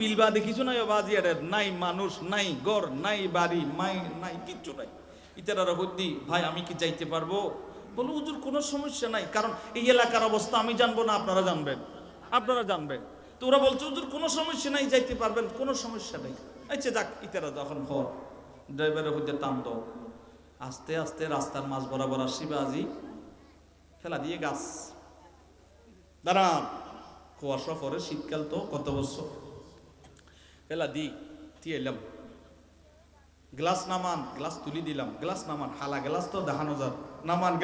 বিলবাদে কিছু নাই বাজি এর নাই মানুষ নাই ঘর নাই বাড়ি নাই কিচ্ছু নাই। ইতারা হদ্দি ভাই আমি কি যাইতে পারবো? বলো হুজুর কোনো সমস্যা নাই, কারণ এই এলাকার অবস্থা আমি জানবো না, আপনারা জানবেন। তো ওরা বলছে হুজুর কোনো সমস্যা নাই, যাইতে পারবেন, কোনো সমস্যা নেই। আচ্ছা যাক, ইতারা যখন ঘর ড্রাইভারের হইতে টান দাও, আস্তে আস্তে রাস্তার মাঝ বরাবর আসি বাজি ফেলা দিয়ে গাছ দাঁড়ান। কুয়াশা পরে শীতকাল তো কত বছর ফেলা দিয়ে এলাম। গ্লাস নামান, গ্লাস তুলি দিলাম, গ্লাস নামান, হালা গ্লাস তো দেখানো যার, নামান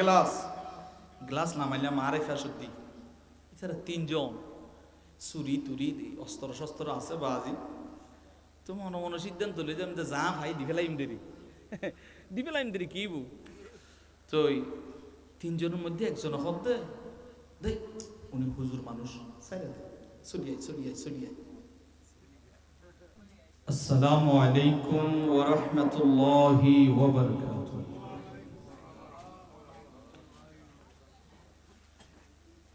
গ্লাস নামাইলাম। আরে ফেসুদ্দি এছাড়া তিনজন চুরি তুরি অস্ত্র শস্ত্র আছে বাজি। তো মনে মনে সিদ্ধান্ত লই যে যা ভাই দিফেলাইম দেরি কি বু। তো তিনজনের মধ্যে একজন হদ দে উনি হুজুর মানুষ, চলিয়াই। আসসালামু আলাইকুম ওয়া রাহমাতুল্লাহি ওয়া বারাকাতুহু।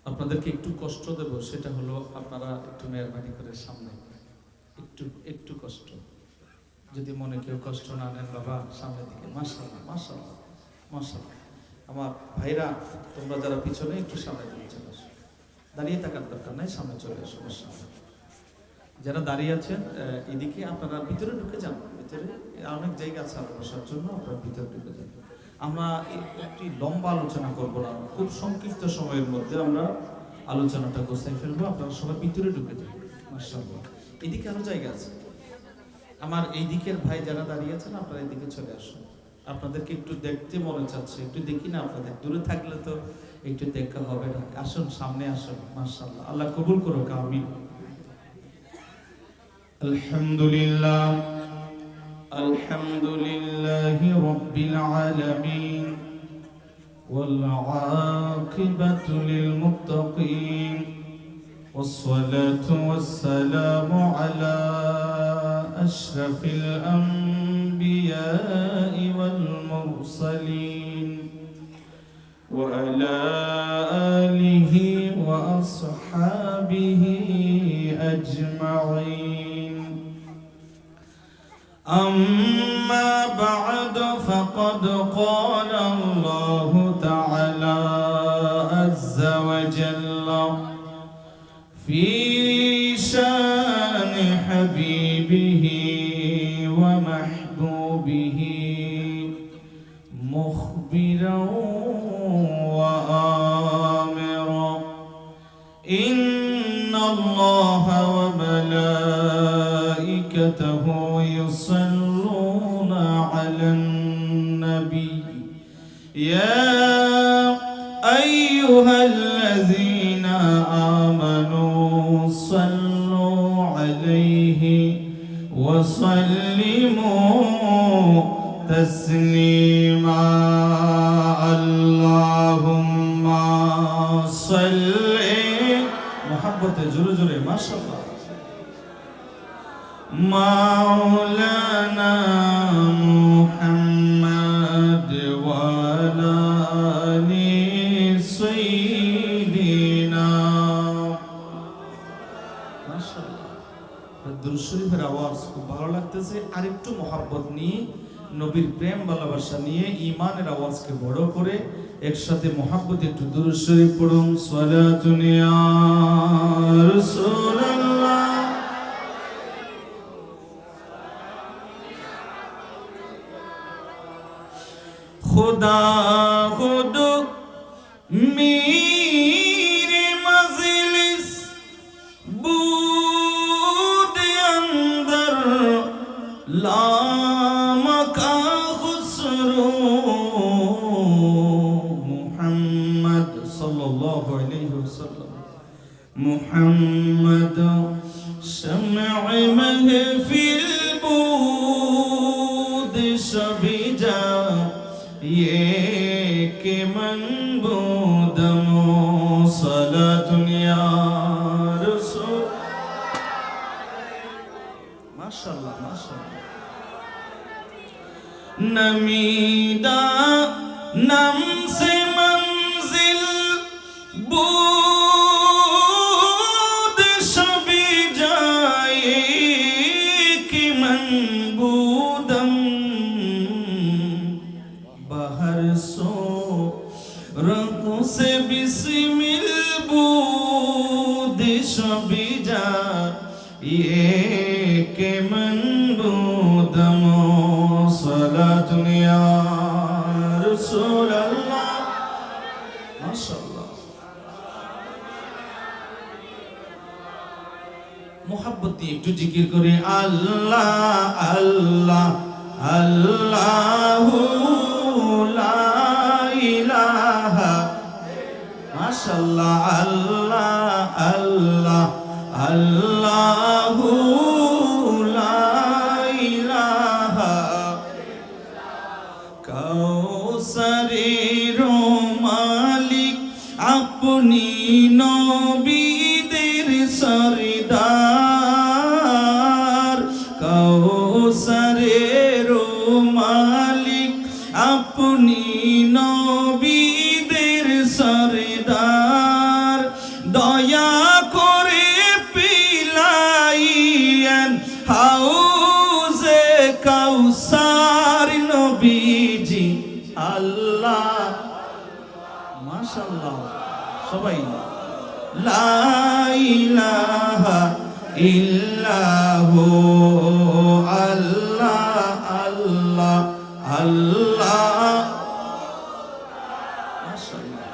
আপনাদেরকে একটু কষ্ট দেব, সেটা হলো আপনারা একটু মেহরবানি করে সামনে একটু কষ্ট, যদি মনে কেউ কষ্ট না নেন বাবা সামনের দিকে। মাশাআল্লাহ আমার ভাইরা, তোমরা যারা পিছনে একটু সামনে দিকে চলে আসো, দাঁড়িয়ে থাকার দরকার নাই, সামনে চলে আসো। যারা দাঁড়িয়ে আছেন এদিকে আপনারা ভিতরে ঢুকে যান, ভিতরে অনেক জায়গা আছে বসার জন্য, আপনারা ভিতরে ঢুকে যান। আমরা একটি লম্বা আলোচনা করব না, খুব সংক্ষিপ্ত সময়ের মধ্যে আমরা আলোচনাটা গোছাই ফেলবো। আপনারা সবাই ভিতরে ঢুকে যান। মাশাআল্লাহ, এদিকে আরো জায়গা আছে। আমার এই দিকের ভাই যারা দাঁড়িয়ে আছেন আপনারা এদিকে চলে আসুন। আপনাদেরকে একটু দেখতে মনে চাচ্ছে, একটু দেখি না আপনাদের, দূরে থাকলে তো একটু দেখা হবে না। আসুন সামনে আসুন। মাশাআল্লাহ, আল্লাহ কবুল করুক, আমিন। আলহামদুলিল্লাহি রাব্বিল আলামিন ওয়াল আকিবাতু লিল মুত্তাকিন ওয়াসসালাতু ওয়াসসালামু আলা আশরাফিল আম্বিয়াই ওয়াল মুরসালিন ওয়া আলা আলিহি ওয়া আসহাবিহি আজমাইন। أما بعد فقد قال الله تعالى عز وجل في شان حبيبه ومحبوبه مخبرا وآمرا إن الله وملائكته يصلون على النبي يا أيها الذين آمنوا صلوا عليه وسلموا تسليما اللهم صل محبة جرجر ما شاء الله مولانا محمد وعلى آل سيدنا মাশাআল্লাহ। দুরূদ শরীফের আওয়াজ খুব ভালো লাগতেছে। আর একটু মহব্বত নিয়ে, নবীর প্রেম ভালোবাসা নিয়ে, ঈমানের আওয়াজকে বড় করে একসাথে মহব্বতে একটু দুরূদ শরীফ পড়ুন। সালাতুন ইয়া রাসূলুল্লাহ खुदा खुद मेरे मजलिस बूद अंदर लामका खुसरो मुहम्मद सल्लल्लाहु अलैहि वसल्लम मुहम्मद शम्अ महफिल बूद शबीजा ये के मनबूदमो सलातुन या रसूल। माशाअल्लाह नमीदा नम से मंजिल बूद शबी जाए बूदम बाहर सो रंगों से बिस्मिल बूद शबीजा ये के मन बूदमो सलातुन या रसूल अल्लाह माशाअल्लाह मोहब्बत দিয়ে একটু জিকির করে আল্লাহ আল্লাহ আল্লাহু লা ইলাহা মাশাআল্লাহ আল্লাহ আল্লাহ আল্লাহু লা ইলাহা কাউসারের মালিক আপনি নবীদের সরদার কাউসারের মালিক আপনি নবীদের সরদার দয়া করে পিলাইয়েন হাউজে কাউসার নবীজি আল্লাহ মাশাআল্লাহ সবাই লা ইলাহা ইল্লাহু আল্লাহ আল্লাহ আল্লাহ মাশাআল্লাহ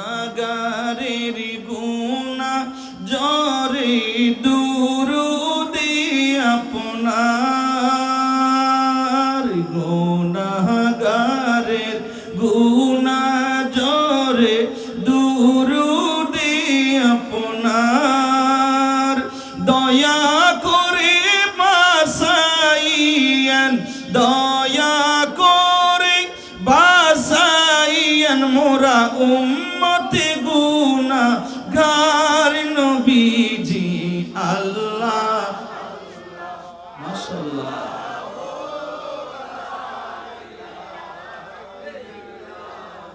গুনাহগারের গুনাহ জরে দুরুদে আপনার গুনাহগারের গুনাহ জরে দুরুদে আপনার দয়া করে বাসাইয়েন দয়া করে বাসাইয়েন মোরা উম্মতে গুনাহগার নবীজি আল্লাহ মাশাআল্লাহ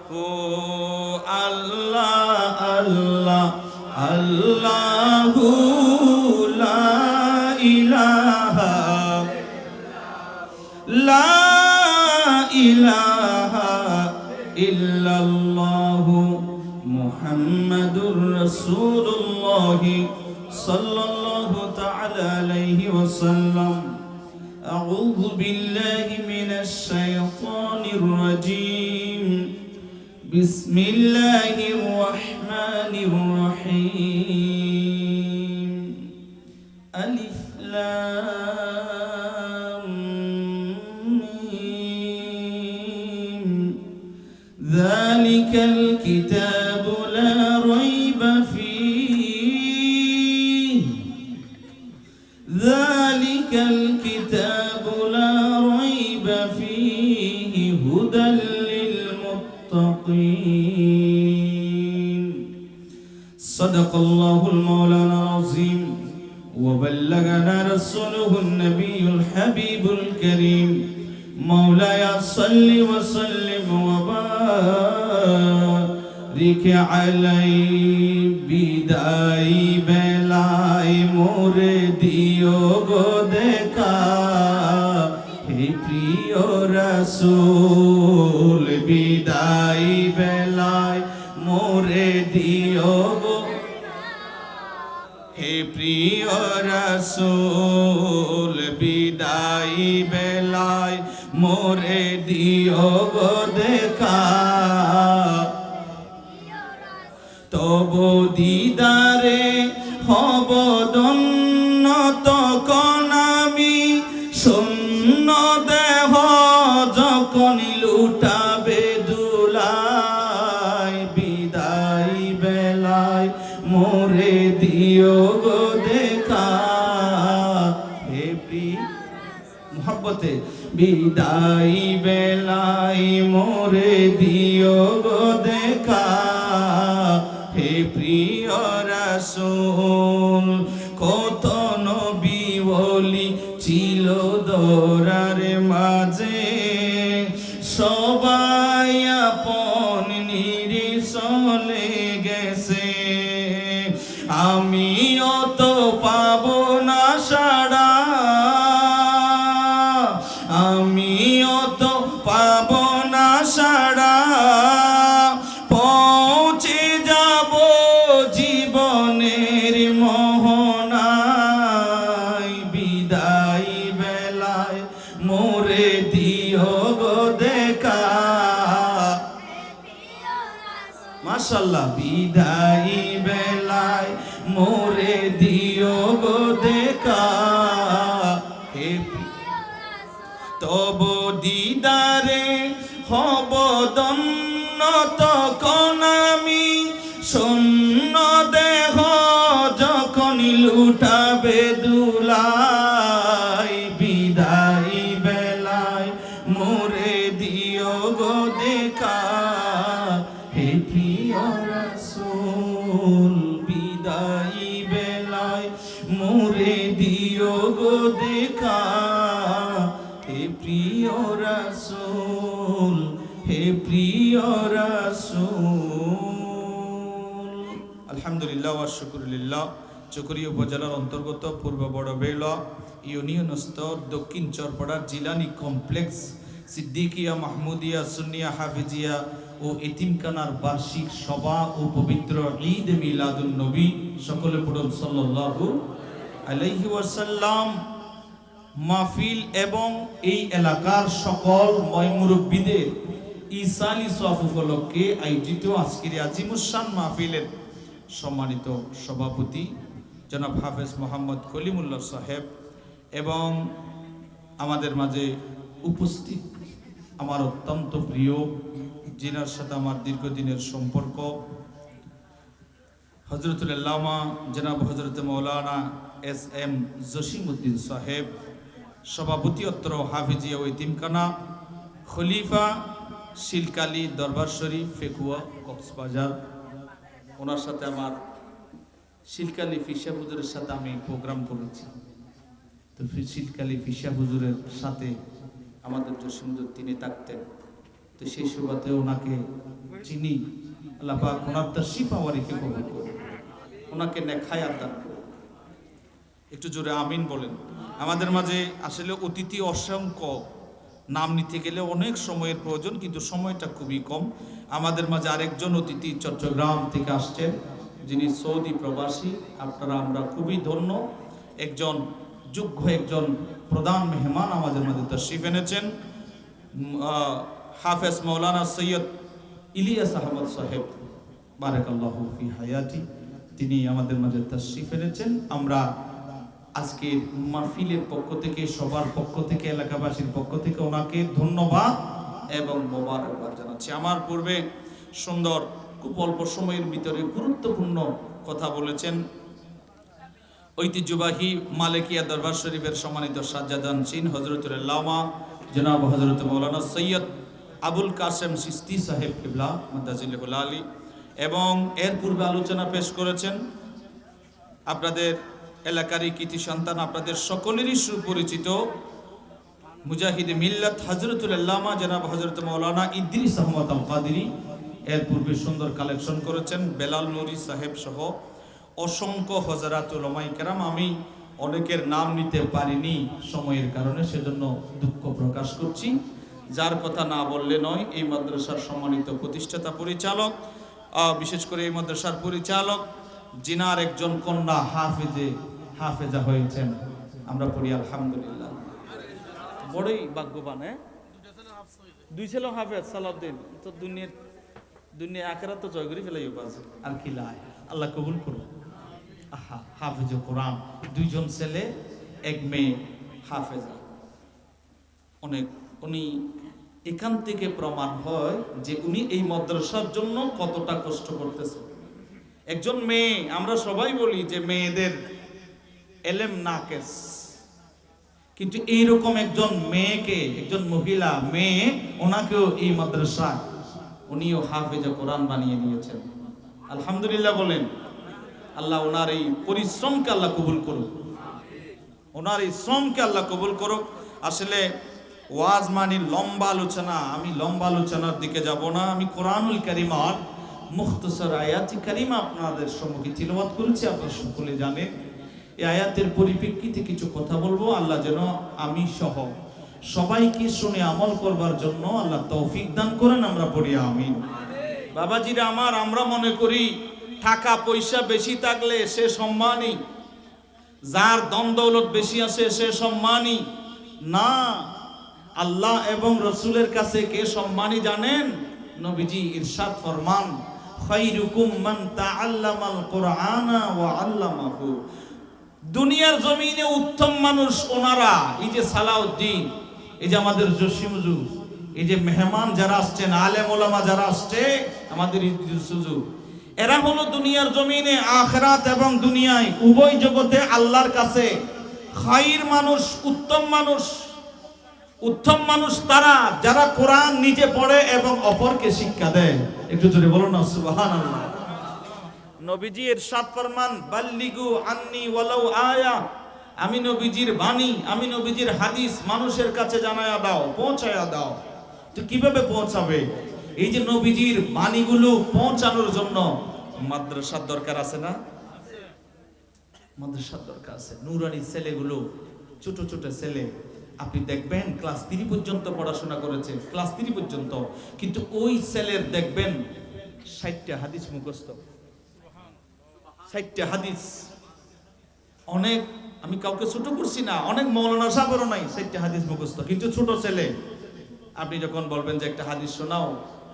ও আল্লাহ আল্লাহ আল্লাহু লা ইলাহা লা ইলাহা ইল্লাল্লাহু মুহাম্মাদুর রাসূলুল্লাহ সাল্লাল্লাহু তাআলা আলাইহি ওয়াসাল্লাম আউযু বিল্লাহি মিনাশ শাইতানির রাজীম বিসমিল্লাহির রহমানির রহিম আলিফ লাম মিম যালিকাল কিতাবু লা রাইবা ফীহি যালিকাল কিতাবু লা রাইবা ফীহি হুদাল للمتقين صدق الله المولانا العظيم وبلغنا رسوله النبي الحبيب الكريم مولاي صل وسلم وبارك عليه বিদায় বেলায় মোরে দিও গো দেখা হে প্রিয় রাসূল বিদায় বেলায় মোরে দিও গো হে প্রিয় রাসূল বিদায় বেলায় মোরে দিও গো দেখা তবু দিদারে হব ধন্য তখন আমি শূন্য দেহ যখন লুটাবে দুলায় বিদায় বেলায় মোরে দিও গো দেখা হে প্রিয় মোহব্বতে বিদায় বেলায় মোরে দিও গো দেখা হে প্রিয় রাসূল কত নবী ওলি ছিল দরার মাঝে সবাই আপন নিরে চলে গেছে আমি আমিও তো পাবো না সাড়া, আমিও তো পাবো না সাড়া, পৌঁছে যাব জীবনের মোহনায়, বিদায় বেলায় মোরে দিও গো দেখা। মাশাআল্লাহ, বিদায় বেলায় মোরে দিও গো দেখা, হে তব দিদারে হব দন্ন, তখন আমি শূন্য দেহ যখন লুটাবে দুলাই, বিদায় বেলায় মোরে দিও গো দেখা, হে প্রিয় রাসূল বিদায় বেলায় মোরে দিও গো দেখা, হে প্রিয় রাসূল, হে প্রিয় রাসূল। আলহামদুলিল্লাহ ওয়া শুকরুলিল্লাহ। চকরিয়া উপজেলার অন্তর্গত পূর্ব বড়বেলা ইউনিয়ন স্তর দক্ষিণ চরপাড়ার জিলানি কমপ্লেক্স সিদ্দিকিয়া মাহমুদিয়া সুন্নিয়া হাফিজিয়া ও এতিমখানার বার্ষিক সভা ও পবিত্র ঈদ মিলাদুন নবী, সকলে পড়ুন সাল্লাল্লাহু আলাইহি ওয়াসাল্লাম মাহফিল এবং এই এলাকার সকল ময়মুরব্বীদের ঈসানী সওয়াব উপলক্ষে আয়োজিত আজকের আজিমুশান মাহফিলের সম্মানিত সভাপতি জনাব হাফেজ মোহাম্মদ কলিমুল্লাহ সাহেব এবং আমাদের মাঝে উপস্থিত আমার অত্যন্ত প্রিয়, যিনার সাথে আমার দীর্ঘদিনের সম্পর্ক, হযরতুল আল্লামা জনাব হযরত মাওলানা এস এম জসিমউদ্দিন সাহেব, সভাপতি অত্র হাফিজিয়া ও এতিমখানা, খলিফা শিলকালী দরবার শরীফ ফেকুয়া কক্সবাজার। ওনার সাথে আমার শিলকালী ফিশা হুজুরের সাথে আমি প্রোগ্রাম করেছি, তো শিলকালী ফিশা হুজুরের সাথে আমাদের জসিমউদ্দিন তিনি থাকতেন, তো সেই সুবাদে ওনাকে চিনি। আল্লাহ পাক ওনার তাশরীফ আওয়ারিকে কবুল করুন, ওনাকে নেখায়াত দান করুন। একটু জোরে আমিন বলেন। আমাদের মাঝে আসলে অতিথি অসংখ্য, নাম নিতে গেলে অনেক সময়ের প্রয়োজন, কিন্তু সময়টা খুবই কম। আমাদের মাঝে আরেকজন অতিথি চট্টগ্রাম থেকে আসছেন, যিনি সৌদি প্রবাসী। আপনারা আমরা খুবই ধন্য, একজন যোগ্য একজন প্রধান মেহমান আমাদের মাঝে তাশরীফ এনেছেন, হাফেজ মাওলানা সৈয়দ ইলিয়াস আহমদ সাহেব বারাকাল্লাহু ফি হায়াতি, তিনি আমাদের মাঝে তাশরীফ এনেছেন। আমরা আজকের মাহফিলের পক্ষ থেকে, সবার পক্ষ থেকে, এলাকাবাসীর পক্ষ থেকে ওনাকে ধন্যবাদ এবং মোবারকবাদ জানাচ্ছি। আমার পূর্বে সুন্দর খুব অল্প সময়ের ভিতরে গুরুত্বপূর্ণ কথা বলেছেন ঐতিহ্যবাহী মালিকিয়া দরবার শরীফের সম্মানিত সাজ্জাদান চিন হযরতুল আল্লামা জনাব হযরত মাওলানা সৈয়দ আবুল কাসেম চিশতি সাহেব কিবলা মাদাজিলুল আলী, এবং এর পূর্বে আলোচনা পেশ করেছেন আপনাদের এলাকারই কৃতি সন্তান, আপনাদের সকলেরই সুপরিচিত মুজাহিদে মিল্লাত হযরতুল আল্লামা জনাব হযরত মাওলানা ইদ্রিস আহমদ আল কাদেরী। এর পূর্বে সুন্দর কালেকশন করেছেন বেলাল নুরি সাহেব সহ অসংখ্য হযরত উলামায়ে কেরাম। আমি অনেকের নাম নিতে পারিনি সময়ের কারণে, সেজন্য দুঃখ প্রকাশ করছি। যার কথা না বললে নয়, এই মাদ্রাসার সম্মানিত প্রতিষ্ঠাতা পরিচালক, বিশেষ করে এই মাদ্রাসার পরিচালক, জিনার একজন কন্যা হাফেজা হয়েছেন, আমরা পড়ি আলহামদুলিল্লাহ। বড়ই ভাগ্যবান। দুই ছেলে হাফেজ সালাউদ্দিন, তো দুনিয়া আখিরাত তো জয় করে ফেলাই বাজে আর কি লাই। আল্লাহ কবুল করুন। আহা, হাফেজ কোরআন, দুইজন ছেলে এক মেয়ে হাফেজা। অনেক উনি এখান থেকে প্রমাণ হয় যে উনি এই মাদ্রাসার জন্য কতটা কষ্ট করতেছে। একজন মেয়ে, আমরা সবাই বলি যে মেয়েদের এলেম নাকেস, কিন্তু এইরকম একজন মেয়েকে, একজন মহিলা মেয়ে, ওনাকেও এই মাদ্রাসা উনিও হাফেজা কোরআন বানিয়ে নিয়েছেন। আলহামদুলিল্লাহ বলেন। আল্লাহ ওনার এই পরিশ্রমকে আল্লাহ কবুল করুক, ওনার এই শ্রমকে আল্লাহ কবুল করুক। আসলে ওয়াজ মানি লম্বা আলোচনা, আমি লম্বা আলোচনার দিকে যাব না। আমি কোরআনুল কারীমের মুখতাসার আয়াত কারিমা আপনাদের সম্মুখে তিলাওয়াত করেছি, আপনারা সকলে জানেন। এই আয়াতের পরিপ্রেক্ষিতে কিছু কথা বলবো। আল্লাহ যেন আমি সহ সবাইকে শুনে আমল করবার জন্য আল্লাহ তৌফিক দান করেন, আমরা পড়ি আমিন। বাবাজিরা আমার, আমরা মনে করি টাকা পয়সা বেশি থাকলে সে সম্মানী, যার ধন দৌলত বেশি আছে সে সম্মানী না। আল্লাহ এবং রসুলের কাছে কে সম্মানী জানেন? নবীজি ইরশাদ ফরমান, খায়রুকুম মান তাআল্লামাল কুরআনা ওয়া আল্লামাহু। দুনিয়ার জমিনে উত্তম মানুষ ওনারা, এই যে সালাউদ্দিন, এই যে আমাদের জসিমুজু, এই যে মেহমান যারা আসছেন, আলেম ওলামা যারা আসছে, আমাদের ইদ্রিসুজু, এরা হলো দুনিয়ার জমিনে আখিরাত এবং দুনিয়ায় উভয় জগতে আল্লাহর কাছে খাইর মানুষ, উত্তম মানুষ। উত্তম মানুষ তারা যারা কোরআন নিজে পড়ে এবং অপরকে শিক্ষা দেয়। একটু জোরে বলুন না সুবহানাল্লাহ। নবীজি ইরশাদ ফরমান, বাল্লিগু আন্নি ওয়ালাউ আয়া। আমি নবীজির বাণী, আমি নবীজির হাদিস মানুষের কাছে জানায়া দাও, পৌঁছায়া দাও। তো কিভাবে পৌঁছাবে? এই যে নবীজির বাণীগুলো পৌঁছানোর জন্য মাদ্রাসার দরকার আছে না? মাদ্রাসার দরকার আছে। নুরানি ছেলেগুলো, ছোট ছোট ছেলে, আপনি দেখবেন ক্লাস 3 পর্যন্ত পড়াশোনা করেছে, ক্লাস 3 পর্যন্ত, কিন্তু ওই ছেলের দেখবেন 60টা হাদিস মুখস্থ, 60টা হাদিস। অনেক, আমি কাউকে ছোট করছি না, অনেক মৌলানা সাহেবেরও নাই 60টা হাদিস মুখস্থ, কিন্তু ছোট ছেলে। আপনি যখন বলবেন যে একটা হাদিস শোনাও,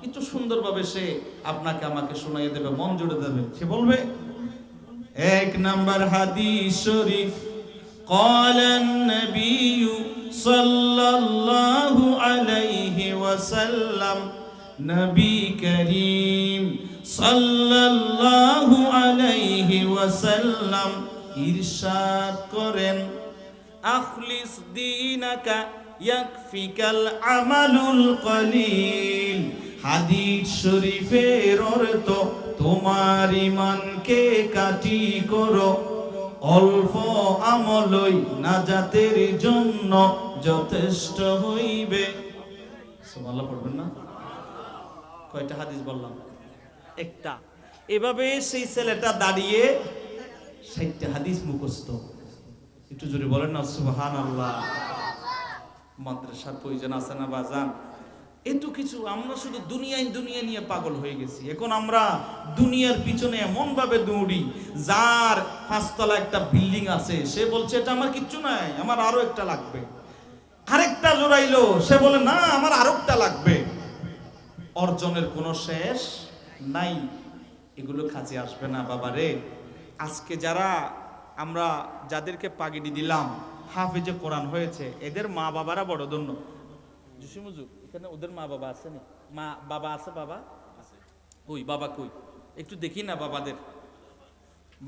একটু সুন্দরভাবে সে আপনাকে আমাকে শোনাইয়ে দেবে, মন জুড়ে দেবে। সে বলবে 1 নাম্বার হাদিস শরীফ, ক্বালান নবিয়্যু সাল্লাল্লাহু আলাইহি ওয়াসাল্লাম, নবী করিম সাল্লাল্লাহু আলাইহি ওয়াসাল্লাম ইরশাদ করেন, আখলিস দীনাকা ইয়াকফিকাল আমালুল কলিল। হাদিস শরীফের অর্থ, তোমার ঈমানকে কাটি করো, অল্প আমলই নাজাতের জন্য যথেষ্ট হইবে। সুবহানাল্লাহ পড়বেন না? কয়টা হাদিস বললাম? একটা। এভাবে সেই ছেলেটা দাঁড়িয়ে 60টা হাদিস মুখস্থ। একটু জোরে বলেন না সুবহানাল্লাহ। মাদ্রাসার প্রয়োজন আছে না বাজান? এত কিছু, আমরা শুধু দুনিয়া নিয়ে পাগল হয়ে গেছি। এখন আমরা দুনিয়ার পিছনে এমন ভাবে দৌড়ি, যার 5 তলা একটা বিল্ডিং আছে সে বলছে এটা আমার কিচ্ছু নাই, আমার আরো একটা লাগবে। আরেকটা জোড়াইলো, সে বলে না আমার আরেকটা লাগবে। অর্জনের কোনো শেষ নাই। এগুলো কাজে আসবে না বাবারে। আজকে যারা আমরা যাদেরকে পাগড়ি দিলাম, হাফেজে কোরআন হয়েছে, এদের মা বাবারা বড় ধন্য। জসিমুজু, এখানে ওদের মা বাবা আছে না? মা বাবা আছে? বাবা আছে? ওই বাবা কই? একটু দেখি না বাবাদের,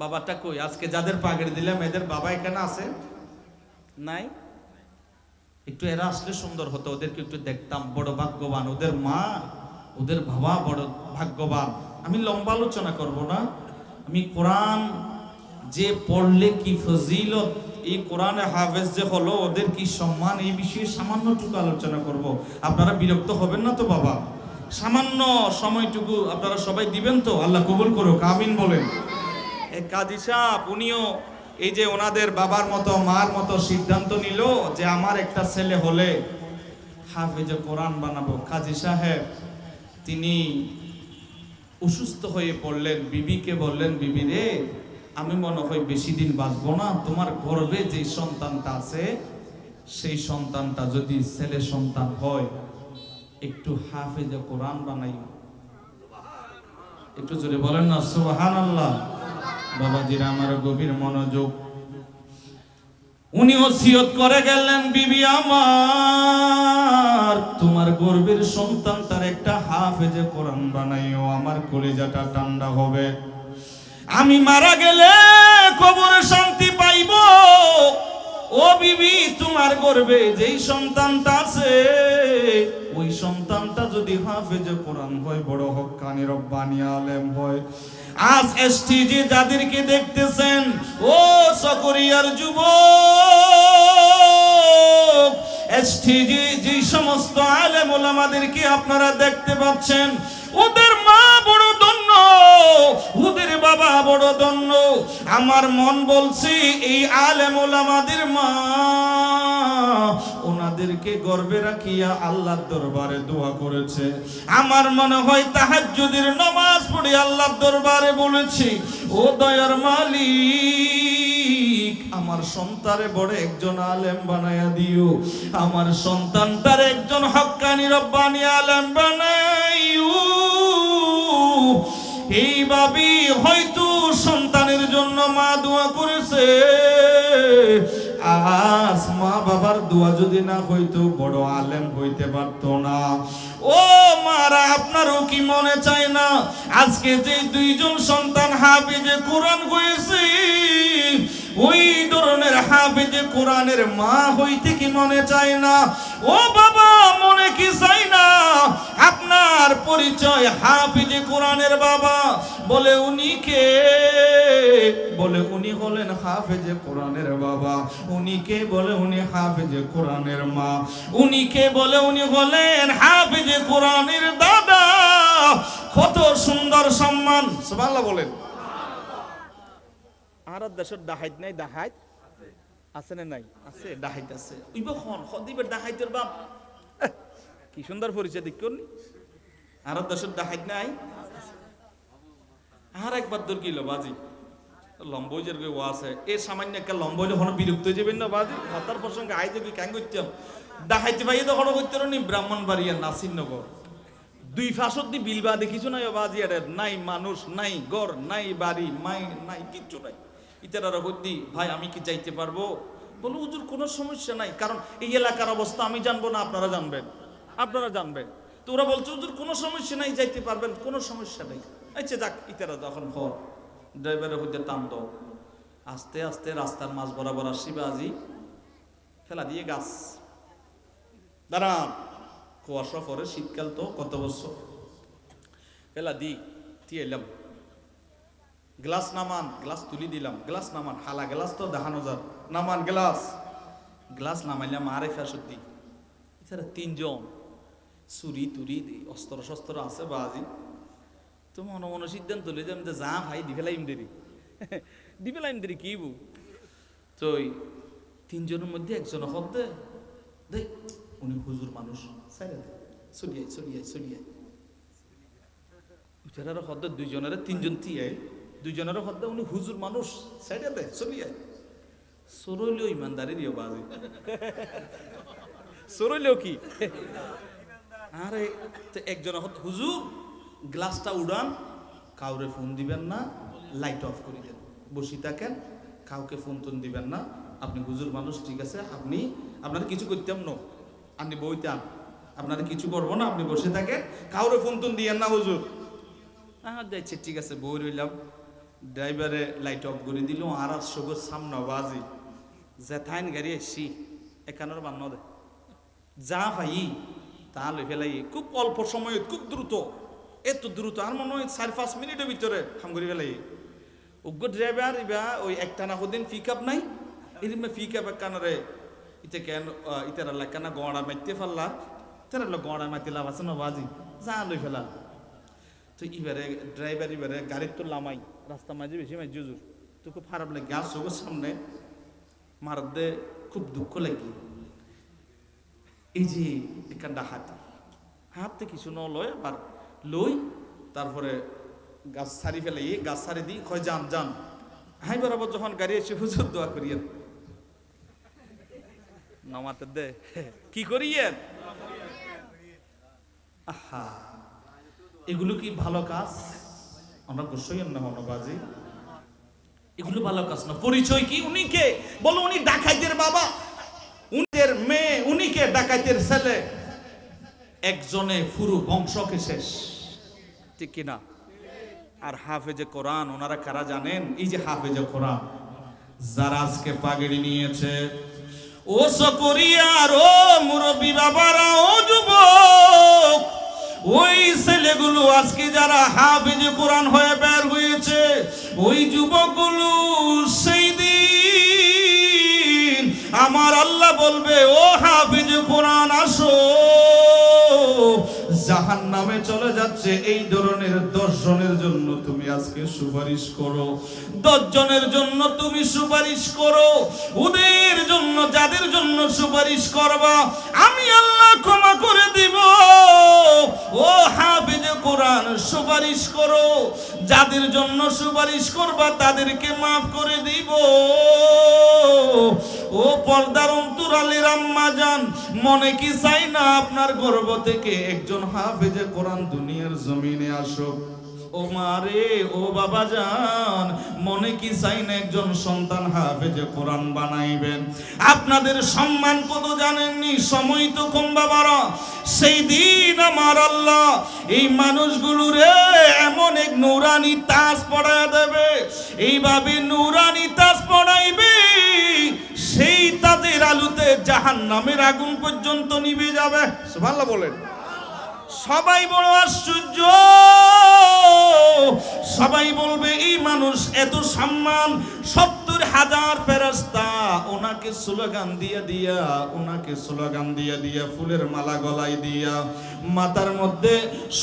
বাবাটা কই? আজকে যাদের পাগড়ি দিলাম এদের বাবা এখানে আছে? নাই? একটু এরা আসলে সুন্দর হতো, ওদেরকে একটু দেখতাম। বড় ভাগ্যবান ওদের মা, ওদের বাবা বড় ভাগ্যবান। আমি লম্বা আলোচনা করব না। আমি কোরআন যে পড়লে কি ফজিলত, এই কোরআনে হাফেজ যে হলো ওদের কি সম্মান, এই বিষয়ে সামান্যটুকু আলোচনা করব। আপনারা বিরক্ত হবেন না তো বাবা? সামান্য সময়টুকু আপনারা সবাই দিবেন তো? আল্লাহ কবুল করুক, আমিন বলেন। কাজী সাহেব উনিও এই যে ওনাদের বাবার মতো মার মতো সিদ্ধান্ত নিল যে আমার একটা ছেলে হলে হাফেজে কোরআন বানাবো। কাজী সাহেব তিনি অসুস্থ হয়ে পড়লেন, বিবিকে বললেন, বিবি রে আমি মনে হয় বেশি দিন বাঁচবো না, তোমার গর্ভে যে সন্তানটা আছে সেই সন্তানটা যদি ছেলে সন্তান হয় একটু হাফেজে কোরআন বানাই। একটু জোরে বলেন না সুবহানাল্লাহ। বাবাজিরা আমার গভীর মনোযোগ। উনি ওসিয়ত করে গেলেন, বিবি আমার তোমার গর্ভের সন্তান তার একটা হাফেজে কোরআন বানাইও, আমার কলিজাটা ঠান্ডা হবে। আমি মারা গেলে কবরে শান্তি পাইব। ও বিবি তোমার গর্ভে যেই সন্তানটা আছে ওই সন্তানটা যদি হাফেজে কোরআন হয়, বড় হক্কানি রব্বানি আলেম হয়। আজ এসটিজি যাদেরকে দেখতেছেন, ও সকরিয়ার যুবক, এসটিজি যে সমস্ত আলেম ওলামাদেরকে আপনারা দেখতে পাচ্ছেন, ওদের মা বড় ধন্য, ওদের বাবা বড় ধন্য। আমার মন বলছে এই আলেম ওলামাদের মা ওনাদেরকে গর্বে রাখিয়া আল্লাহর দরবারে দোয়া করেছে। আমার মনে হয় তাহাজ্জুদের নামাজ পড়ে আল্লাহর দরবারে বলেছি, ও দয়ার মালিক, আমার সন্তানে বড় একজন আলেম বানায়া দিও, আমার সন্তানটার একজন হক্কানি রব্বানি আলেম বানাইও। এইভাবে হয়তো সন্তানের জন্য মা দোয়া করেছে, আজ মা বাবার দোয়া যদি না হইতো বড় আলেম হইতে পারতো না। ও মারা, আপনারও কি মনে চায় না আজকে যে দুইজন সন্তান হাফেজে কোরআন হয়েছে, ওই ধরনের হাফেজে কোরআনের মা হইতে কি মনে চায় না? ও বাবা, মনে কি চায় না আপনার পরিচয় হাফেজে কোরআনের বাবা? বলে উনি কে? বলে উনি হলেন হাফেজে কোরআনের বাবা। উনি কে? বলে উনি হাফেজে কোরআনের মা। উনি কে? বলে উনি হলেন হাফেজে কোরআনের দাদা। কত সুন্দর সম্মান! সুবহানাল্লাহ বলেন। আর দেশের ডাহাইত নাই? ডাহাইত আছে না নাই? আছে, ডাহাইত আছে। ইব খন খদিবের ডাহাইতের বাপ, কি সুন্দর পরিচয় দেখুন। আর দেশের ডাহাইত নাই? আর একবার দূর কিলো বাজি লম্বইজের ও আছে এ সামান্য একটা লম্বইলে কোনো বিরক্ত হয়ে যাবেন না বাজি হতার প্রসঙ্গে আইতে কি ক্যাং করতাম ডাহাইতে ভাই তো কোনো করতে নি ব্রাহ্মণবাড়িয়া নাসিরনগর দুই ফাঁসত দি বিলবা দেখিছো না বাজি এর নাই মানুষ নাই ঘর নাই বাড়ি মাই নাই কিচ্ছু নাই। ইতারা হদ্দি ভাই আমি কি যাইতে পারবো? বলো হুজুর কোনো সমস্যা নাই, কারণ এই এলাকার অবস্থা আমি জানবো না, আপনারা জানবেন, আপনারা জানবেন। তো ওরা বলছে হুজুর কোনো সমস্যা নাই, যাইতে পারবেন, কোনো সমস্যা নেই। আচ্ছা যাক, ইতারা যখন ঘর ড্রাইভারের হইতে টান দাও, আস্তে আস্তে রাস্তার মাঝ বরাবর আসি বাজি ফেলা দিয়ে গাছ দাঁড়ান, কুয়াশা পরে শীতকাল তো কত বছর ফেলা দিয়ে এলাম, গ্লাস নামান, গ্লাস তুলি দিলাম, গ্লাস নামান, হালা গ্লাস তো দেখানো যার, নামান গ্লাস নামাইলাম, আরে ফেসদ্দি এছাড়া তিনজন চুরি তুরি অস্ত্র শস্ত্র আছে বাজি। তো মনে মনে সিদ্ধান্ত লই যে যা ভাই দিফেলাইম দেরি কি বু। তো তিনজনের মধ্যে একজন হদ দে উনি হুজুর মানুষ চলিয়াই উঠার হদ দুইজনের তিনজন তিয়াই দুইজনের হদ উনি হুজুর মানুষ সাইডে দে চলিয়াই সরইলেও ইমানদারি দিও বাজি সরইলেও কি আরে একজন হদ হুজুর গ্লাসটা উড়ান, কাউরে ফোন দিবেন না, লাইট অফ করে দেন, বসি থাকেন, কাউকে ফোন টোন দিবেন না, আপনি হুজুর মানুষ ঠিক আছে, আপনি আপনার কিছু করতাম না, আপনি বইতাম, আপনার কিছু করবো না, আপনি বসে থাকেন, কাউরে ফোন টোন দিয়েন না হুজুর। যাইছে ঠিক আছে, বই রইলাম, ড্রাইভারে লাইট অফ করে দিল, আর সবুজ সামনে বাজি জেঠাইন গাড়ি এসছি এখানোর বান্ন দে যা ভাই তা লই ফেলাই খুব অল্প সময় খুব দ্রুত, এত দ্রুত আর মনে হয় 4-5 মিনিটের ভিতরে হামগুড়ি ফেলাই উগ্র ড্রাইভার ইবা ওই একটা না হদিন পিক আপ নাই এরমে পিক আপ কানরে ইতে কেন ইতার লাকানা গড়া মাইতে ফাল্লা তারা লো গড়া মাইতে লাভ আছে না বাজি যা লই ফেলা। তো ইবারে ড্রাইভার ইবারে গাড়ি তো লামাই রাস্তা মাঝে বেশি মাঝে জুজুর তো খুব খারাপ লাগে, গাছ চোখের সামনে মার দে, খুব দুঃখ লাগে। এই যে এখানটা হাতে কিছু ন লয় আবার লই, তারপরে গাছ সারি ফেলে গাছ সারি দিই কয় যান হাই বরাবর যখন গাড়ি এসে হুজুর দোয়া করিয়েন নামাতে দে কি করিয়েন। আহা, এগুলো কি ভালো কাজ? আমরা গোসইয়েন না হনবাজি, এগুলো ভালো কাজ না। পরিচয় কি? উনি কে? বলো উনি ডাকাইতের বাবা, উনির মেয়ে, উনি কে? ডাকাইতের ছেলে, একজনে পুরো বংশকে শেষ, ঠিক কিনা? আর হাফেজে কোরআন ওনারা কারা জানেন? এই যে হাফেজে কোরআন যারা আজকে পাগড়ি নিয়েছে, ও সকরিয়ার, ও মুরব্বী বাবারা, ও যুবক, ওই ছেলেগুলো আজকে যারা হাফেজে কোরআন হয়ে বের হয়েছে, ওই যুবকগুলো সেই দিন আমার আল্লাহ বলবে, ও হাফেজে কোরআন আসো, জাহান্নামে চলে যাচ্ছে আসছে, এই ধরনের 10 জনের জন্য তুমি আজকে সুপারিশ করো। 10 জনের জন্য তুমি সুপারিশ করো। ওদের জন্য, যাদের জন্য সুপারিশ করবা, আমি আল্লাহ ক্ষমা করে দিব। ও হাফেজে কোরআন, সুপারিশ করো। যাদের জন্য সুপারিশ করবা তাদেরকে মাফ করে দিব। ও পর্দার অন্তরালের আম্মা জান, মনে কি চাই না আপনার গর্ভ থেকে একজন হাফেজে কোরআন দুনিয়ার জমিনে আসুক? ও মারে, ও বাবা জান, মনে কি চাই না একজন সন্তান হাফেজে কোরআন বানাইবেন? আপনাদের সম্মান কত জানেননি? সময় তো কম বাবারা। সেই দিন আমার আল্লাহ এই মানুষগুলোরে এমন এক নূরানি তাজ পড়ায় দেবে, এইভাবে নূরানি তাজ পড়াইবে, সেই তাজের আলোতে জাহান্নামের আগুন পর্যন্ত নিভে যাবে। সুবহানাল্লাহ বলেন। সবাই বড় আশ্চর্য, সবাই বলবে এই মানুষ এত সম্মান। 70,000 ফেরেশতা ওনাকে স্লোগান দিয়ে দিয়া, ওনাকে স্লোগান দিয়ে দিয়া, ফুলের মালা গলায় দিয়া, মাথার মধ্যে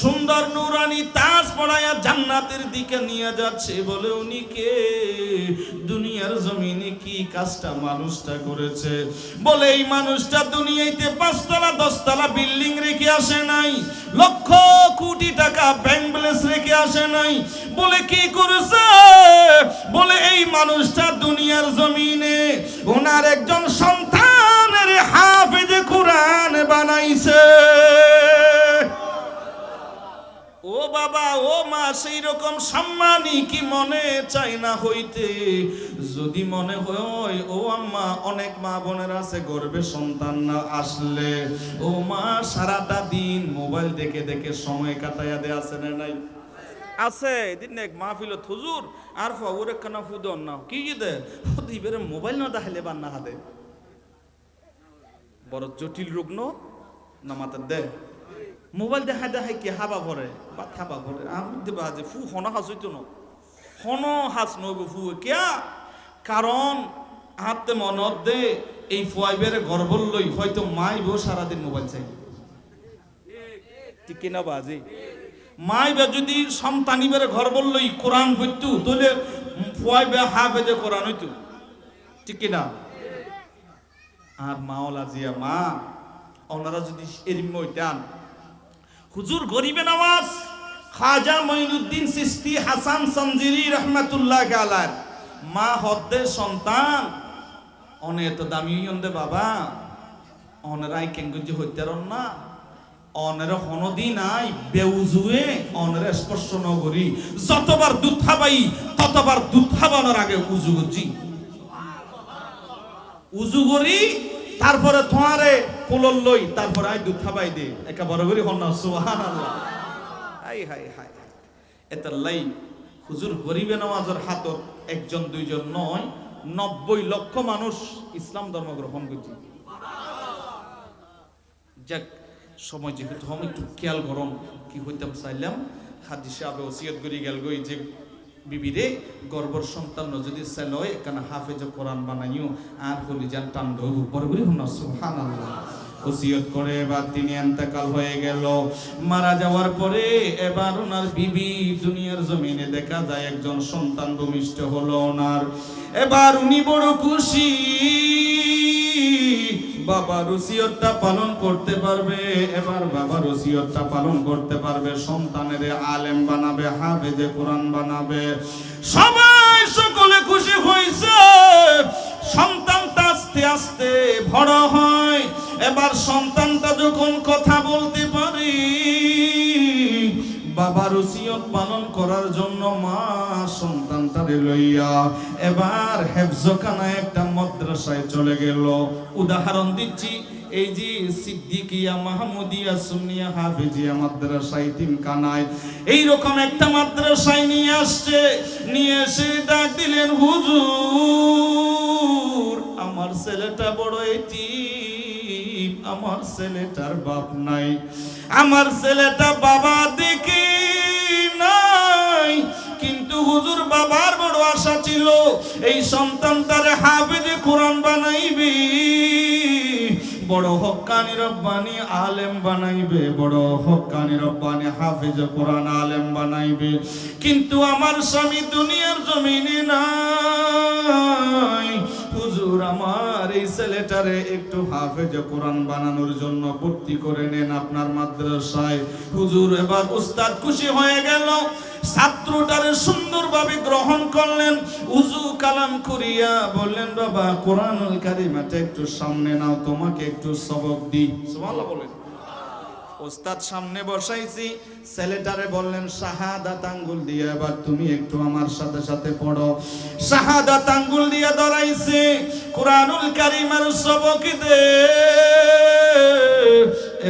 সুন্দর নুরানি তাজ পড়ায়া জান্নাতের দিকে নিয়ে যাচ্ছে। বলে উনি কে? দুনিয়ার জমিনে কি কাজটা মানুষটা করেছে? বলে এই মানুষটা দুনিয়াতে 5 তলা 10 তলা বিল্ডিং রেখে আসে নাই, লক্ষ কোটি টাকা ব্যাংক ব্যালেন্স রেখে আসে নাই। বলে কি করেছে? বলে এই মানুষটা দুনিয়ার জমিনে ওনার একজন সন্তানের হাফেজে কোরআন বানাইছে। ও বাবা, ও মা, সেই রকম সম্মানই কি মনে চাই না হইতে? যদি মনে হয়, ও আম্মা, অনেক মা বোনের আছে গর্বে সন্তান না আসলে ও মা সারাটা দিন মোবাইল দেখে দেখে সময় কাটাইয়া দেয়, আছে না নাই? আছে। দিন এক মাহফিল হুজুর আর ফাউরে কানা ফুদন না কি দে দিবের মোবাইল না দেখাইলে বান্না হাতে বড় জটিল রোগ না মাথার দে মোবাইল দেখা দেখাই কি হাবা ভরে বা থাবা ভরে আমি দেবা যে ফু হন হাস হইতো না হন হাস নগো ফু কিয়া কারণ হাতে মনত দে এই ফুয়াইবের গর্বল লই হয়তো মাই বউ সারাদিন মোবাইল চাই ঠিক কিনা বাজি মাই বা যদি সন্তানিবের গর্বল লই কোরআন হইতো তাহলে ফুয়াইবে হাফেজে কোরআন হইতো ঠিক কিনা আর মাওলা জিয়া মা ওনারা যদি এরিম হইতান হুজুর গরিবে নওয়াজ খাজা মঈনুদ্দিন চিশতি হাসান সঞ্জিরি রহমাতুল্লাহ আলাইহ মা হদ্দে সন্তান অনে তো দামি হইন্দে বাবা অনেরাই কেঙ্গুজি হইতারন না অনেরা হনদিন আই বেউজুয়ে অনেরা স্পর্শ নগরী যতবার দুধ খাবাই ততবার দুধ খাবানোর আগে উজু করছি উজু করি তারপরে তোমারে কোলল লই তারপরে আই দুধ খাবাই দে একা বড় করি হন না সুবহানাল্লাহ হাই হাই হাই এত লাই হুজুর গরিবে নওয়াজের হাতত একজন দুইজন নয় 90 লক্ষ মানুষ ইসলাম ধর্ম গ্রহণ করছে যাক সময় যেহেতু আমি একটু খেয়াল করুন কি হইতাম চাইলাম হাদিস সাহেব ওসিয়ত করি গেল গই যে বিবিরে গর্ভর সন্তান যদি চাইল হয় এখানে হাফেজ কোরআন বানাইও আর হলি যান টান ধরু বড় করি হন সুবহানাল্লাহ ওসিয়ত করে এবার তিনি ইন্তেকাল হয়ে গেল মারা যাওয়ার পরে এবার ওনার বিবি দুনিয়ার জমিনে দেখা যায় একজন সন্তান ভূমিষ্ঠ হলো ওনার এবার উনি বড় খুশি বাবার ওসিয়তটা পালন করতে পারবে এবার বাবার ওসিয়তটা পালন করতে পারবে সন্তানের আলেম বানাবে হাফেজে কোরআন বানাবে সবাই সকলে খুশি হইছে সন্তানটা আস্তে আস্তে বড় হয় এবার সন্তানটা যখন কথা বলতে পারে বাবার ওসিয়ত পালন করার জন্য মা সন্তানটারে লইয়া এবার হেফজখানা একটা মাদ্রাসায় চলে গেল উদাহরণ দিচ্ছি এই যে সিদ্দিকিয়া মাহমুদিয়া সুন্নিয়া হাফেজিয়া মাদ্রাসা তিনখানায় এইরকম একটা মাদ্রাসায় নিয়ে আসছে নিয়ে এসে ডাক দিলেন হুজুর আমার ছেলেটা বড় এতিম আমার ছেলেটার বাপ নাই আমার ছেলেটা বাবা দেখি নাই কিন্তু হুজুর বাবার বড় আশা ছিল এই সন্তানটারে হাফেজে কোরআন বানাইবি বড় হক্কানি রব্বানি আলেম বানাইবে, বড় হক্কানি রব্বানি হাফেজ কোরআন আলেম বানাইবে। কিন্তু আমার স্বামী দুনিয়ার জমিনে নাই। হুজুর আমার এই ছেলেটারে একটু হাফেজ কোরআন বানানোর জন্য ভর্তি করে নেন আপনার মাদ্রাসায়। হুজুর এবার উস্তাদ খুশি হয়ে গেল, ছাত্রটারে সুন্দরভাবে গ্রহণ করলেন, উজু কালাম করিয়া বললেন বাবা কোরআনুল কারীমটা একটু সামনে নাও, তোমাকে একটু সবক দিই। সুবহানাল্লাহ বলেন। ওস্তাদ সামনে বসাইছি, ছেলেটারে বললেন শাহাদাত আঙ্গুল দিয়ে এবার তুমি একটু আমার সাথে সাথে পড়ো। শাহাদাত আঙ্গুল দিয়ে ধরাইছে, কোরআনুল কারীমের সবক দে।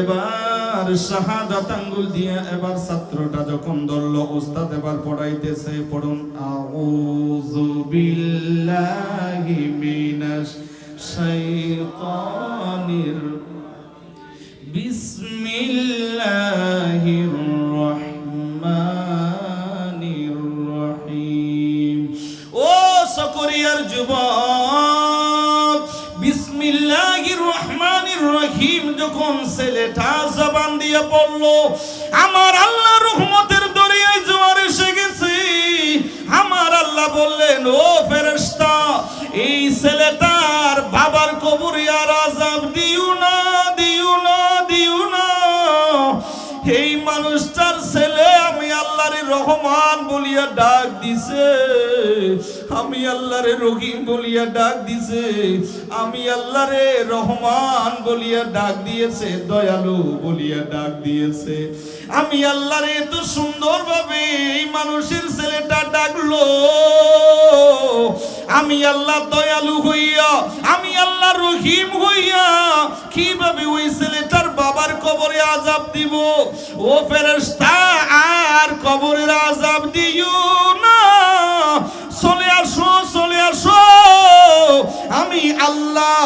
এবার শাহাদাত আঙ্গুল দিয়ে এবার ছাত্রটা যখন ধরল, ওস্তাদ এবার পড়াইতেছে, পড়ুন আউযু বিল্লাহি মিনাশ শাইতানির বিসমিল্লাহির রহমানির রহিম। ও সকরিয়ার যুবক, বিসমিল্লাহির রহমানির রহিম যখন ছেলেটা জবান দিয়ে পড়ল, আমার আল্লাহ রহমতের দরিয়ায় জোয়ার এসে গেছে। আমার আল্লাহ বললেন, ও ফেরেশতা, এই ছেলেটার বাবার কবরে আর আযাব দিও না, দিও না, দিও না। এই মানুষটার ছেলে আমি আল্লাহরে রহমান বলিয়া ডাক দিছে, আমি আল্লাহরে রহিম বলিয়া ডাক দিছে, আমি আল্লাহরে রহমান বলিয়া ডাক দিয়েছে, দয়ালু বলিয়া ডাক দিয়েছে। আমি আল্লাহরে এত সুন্দরভাবে এই মানুষের ছেলেটা ডাকলো। আমি আল্লাহ দয়ালু হইয়া, আমি আল্লাহ রহিম হইয়া কিভাবে ওই ছেলেটার বাবার কবরে আযাব দিব? ও ফেরেশতা, আর কবরের আযাব দিও না, চলে আসো, চলে আসো। আমি আল্লাহ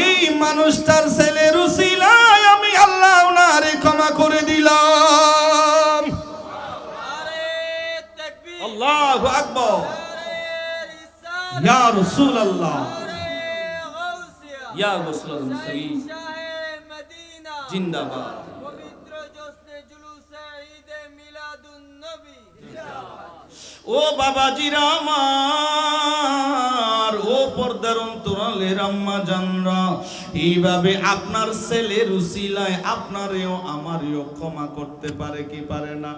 এই মানুষটার ছেলের উসিলায় আমি আল্লাহ ওনারে ক্ষমা করে দিলাম। আল্লাহু আকবার, ইয়া রাসূলুল্লাহ, ইয়া রাসূলুল মুরসালিন জিন্দাবাদ। ও বাবাজিরা আমার, ও পর্দার অন্তরালের আম্মা জানরা, এইভাবে আপনার ছেলের উসিলায় আপনারেও আমারেও ক্ষমা করতে পারে কি পারে না?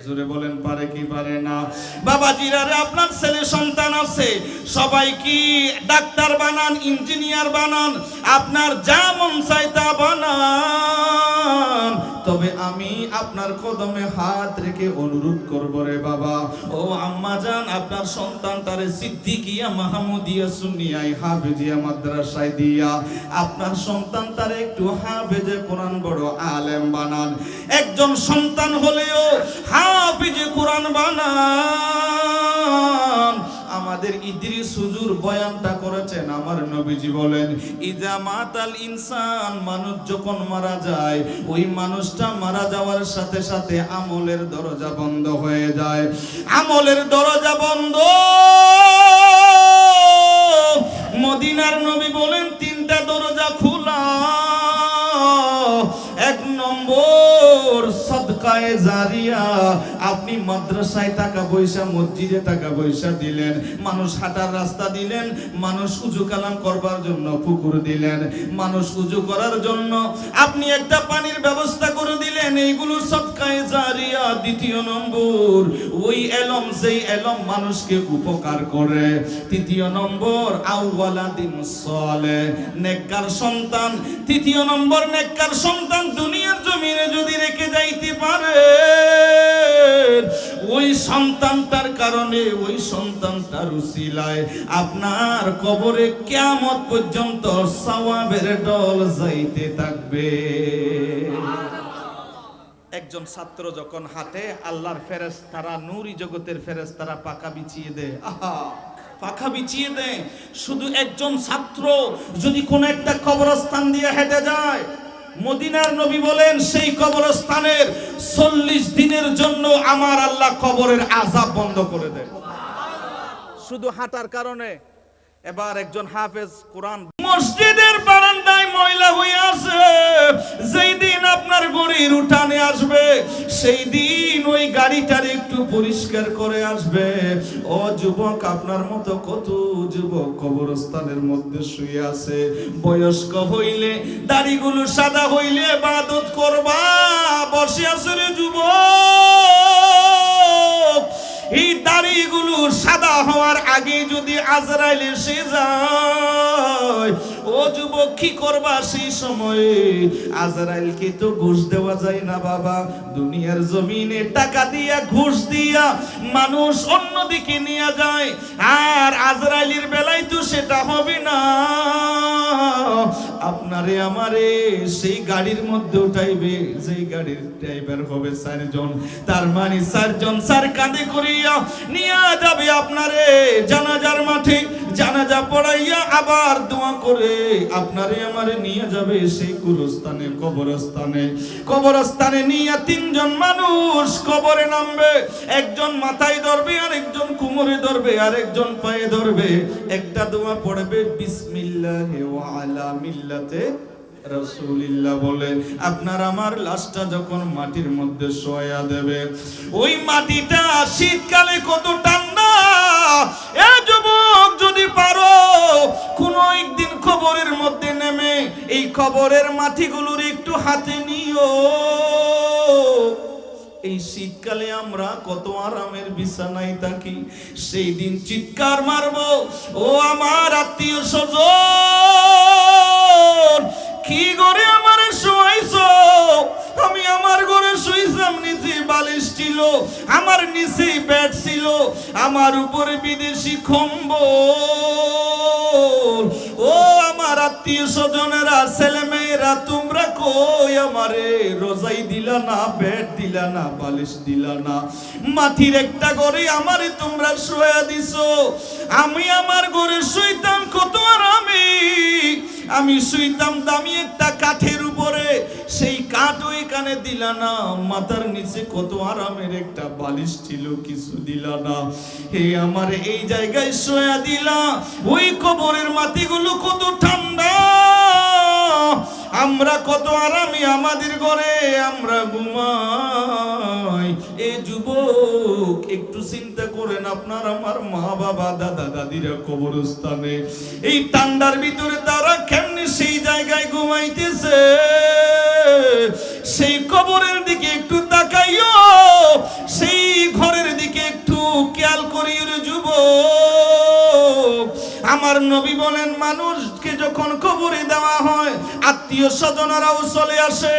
জোরে বলেন, পারে কি পারে না? বাবাজিরা রে, আপনার ছেলে সন্তান আছে, সবাই কি ডাক্তার বানান, ইঞ্জিনিয়ার বানান, আপনার যা মন চায় তা বানান। তবে আমি আপনার কদমে হাত রেখে অনুরোধ করবো রে বাবা, ও আম্মা জান, আপনার সন্তানটারে সিদ্দিকিয়া মাহমুদিয়া সুন্নিয়ায় হাফেজিয়া মাদ্রাসায় দিয়া আপনার সন্তানটারে একটু হাফেজে কোরআন বড় আলেম বানান। একজন সন্তান হলেও হাফেজে কোরআন বানান। আমাদের ইদ্রিস হুজুর বয়ানটা করেছেন, আমার নবীজি বলেন, ইজা মাতাল ইনসান, মানুষ যখন মারা যায়, ওই মানুষটা মারা যাওয়ার সাথে সাথে আমলের দরজা বন্ধ হয়ে যায়। আমলের দরজা বন্ধ। মদিনার নবী বলেন, তিনটা দরজা খোলা। এক নম্বর সদকায়ে জারিয়া, আপনি মাদ্রাসায় টাকা পয়সা, মসজিদে টাকা পয়সা দিলেন, মানুষ হাঁটার রাস্তা দিলেন, মানুষ উজু কালাম করবার জন্য পুকুর দিলেন, মানুষ উজু করার জন্য আপনি একটা পানির ব্যবস্থা করে দিলেন, এইগুলো সদকায়ে জারিয়া। দ্বিতীয় নম্বর, ওই এলম, যেই এলম মানুষকে উপকার করে। তৃতীয় নম্বর, আউওয়ালাদিন সালেহ, নেককার সন্তান। তৃতীয় নম্বর, নেককার সন্তান দুনিয়ার জমিনে যদি রেখে যাইতে পারে, ওই সন্তানটার কারণে, ওই সন্তানটার উসিলায় আপনার কবরে কিয়ামত পর্যন্ত সওয়াবের ঢল যাইতে থাকবে। একজন ছাত্র যখন হাঁটে, আল্লাহর ফেরেশতারা, নূরি জগতের ফেরেশতারা পাখা বিছিয়ে দেয়। আহা, পাখা বিছিয়ে দেয়। শুধু একজন ছাত্র যদি কোন একটা কবরস্থান দিয়ে হেঁটে যায়, মদিনার নবী বলেন, সেই কবরস্থানের 40 দিনের জন্য আমার আল্লাহ কবরের আযাব বন্ধ করে দেয়, শুধু হাঁটার কারণে। এবার একজন হাফেজ কোরআন মসজিদের বারান্দায় ময়লা হয়ে আছে, যেই দিন আপনার গড়ির উঠানে আসবে সেই দিন ওই গাড়িটার একটু পরিষ্কার করে আসবে। ও যুবক, আপনার মতো কত যুবক কবরস্থানের মধ্যে শুয়ে আছে। বয়স্ক হইলে দাড়িগুলো সাদা হইলে ইবাদত করবা, বসে আছে রে যুবক। এই দাড়িগুলো সাদা হওয়ার আগে যদি আজরাইল এসে যায়, ও যুবক কি করবা সেই সময়ে? আজরাইলকে তো ঘুষ দেওয়া যায় না বাবা। দুনিয়ার জমিনে টাকা দিয়া ঘুষ দিয়া মানুষ অন্যদিকে নিয়ে যায়, আর আজরাইলের বেলায় তো সেটা হবে না। আপনারে আমারে সেই গাড়ির মধ্যে উঠাইবে, যেই গাড়ির ড্রাইভার হবে 4 জন। তার মানে 4 জন 4 কাঁধে করিয়া নিয়ে যাবে আপনারে জানাজার মাঠে, জানাজা পড়াইয়া আবার দোয়া করে আপনারে আমারে নিয়ে যাবে সেই কুরস্থানে, কবরস্থানে। কবরস্থানে নিয়ে 3 জন মানুষ কবরে নামবে। একজন মাথায় ধরবে, আরেকজন কোমরে ধরবে, আরেকজন পায়ে ধরবে। একটা দোয়া পড়বে, বিসমিল্লাহি ওয়া আলা মিল্লাতে রাসূলিল্লাহ বলে আপনার আমার লাশটা যখন মাটির মধ্যে শোয়া দেবে, ওই মাটিটা শীতকালে কত ঠান্ডা। এ যুবক, যদি পারো কোনো একদিন কবরের মধ্যে নেমে এই কবরের মাটিগুলোর একটু হাতে নিও। এই শীতকালে আমরা কত আরামের বিছানায় থাকি, সেই দিন চিৎকার মারবো, ও আমার আত্মীয় স্বজন, কি করে আমারে শোয়াইছো? আমি আমার ঘরে শুইছিলাম, নিচে বালিশ ছিল, আমার নিচে বেড ছিল, আমার উপরে বিদেশি কম্বল। ও আমার আত্মীয় স্বজনেরা, ছেলে মেয়েরা, তোমরা কই আমারে রোজাই দিলা না, বেড দিলা না, বালিশ দিলা না, মাটির একটা ঘরে আমারে তোমরা শোয়া দিছো। আমি আমার ঘরে শুইতাম কত আরামে, আমি শুইতাম দামি একটা কাঠের উপরে, সেই কাঠ ওইখানে দিলা না, মাথার নিচে কত আরামের একটা বালিশ ছিল, কিছু দিলা না। হে আমার এই জায়গায় শোয়া দিলা, ওই কবরের মাটিগুলো কত ঠান্ডা, আমরা কত আরামে আমাদের ঘরে আমরা ঘুমাই। এ যুবক, একটু চিন্তা করেন, আপনার আমার মা বাবা দাদা দাদিরা কবরস্থানে এই ঠান্ডার ভিতরে তারা কেমনে সেই জায়গায় ঘুমাইতেছে। সেই কবরের দিকে একটু তাকাইও, সেই ঘরের দিকে একটু খেয়াল করিও রে যুবক। আমার নবী বলেন, মানুষকে যখন কবরে দেওয়া হয় আত্মীয় স্বজনেরাও চলে আসে,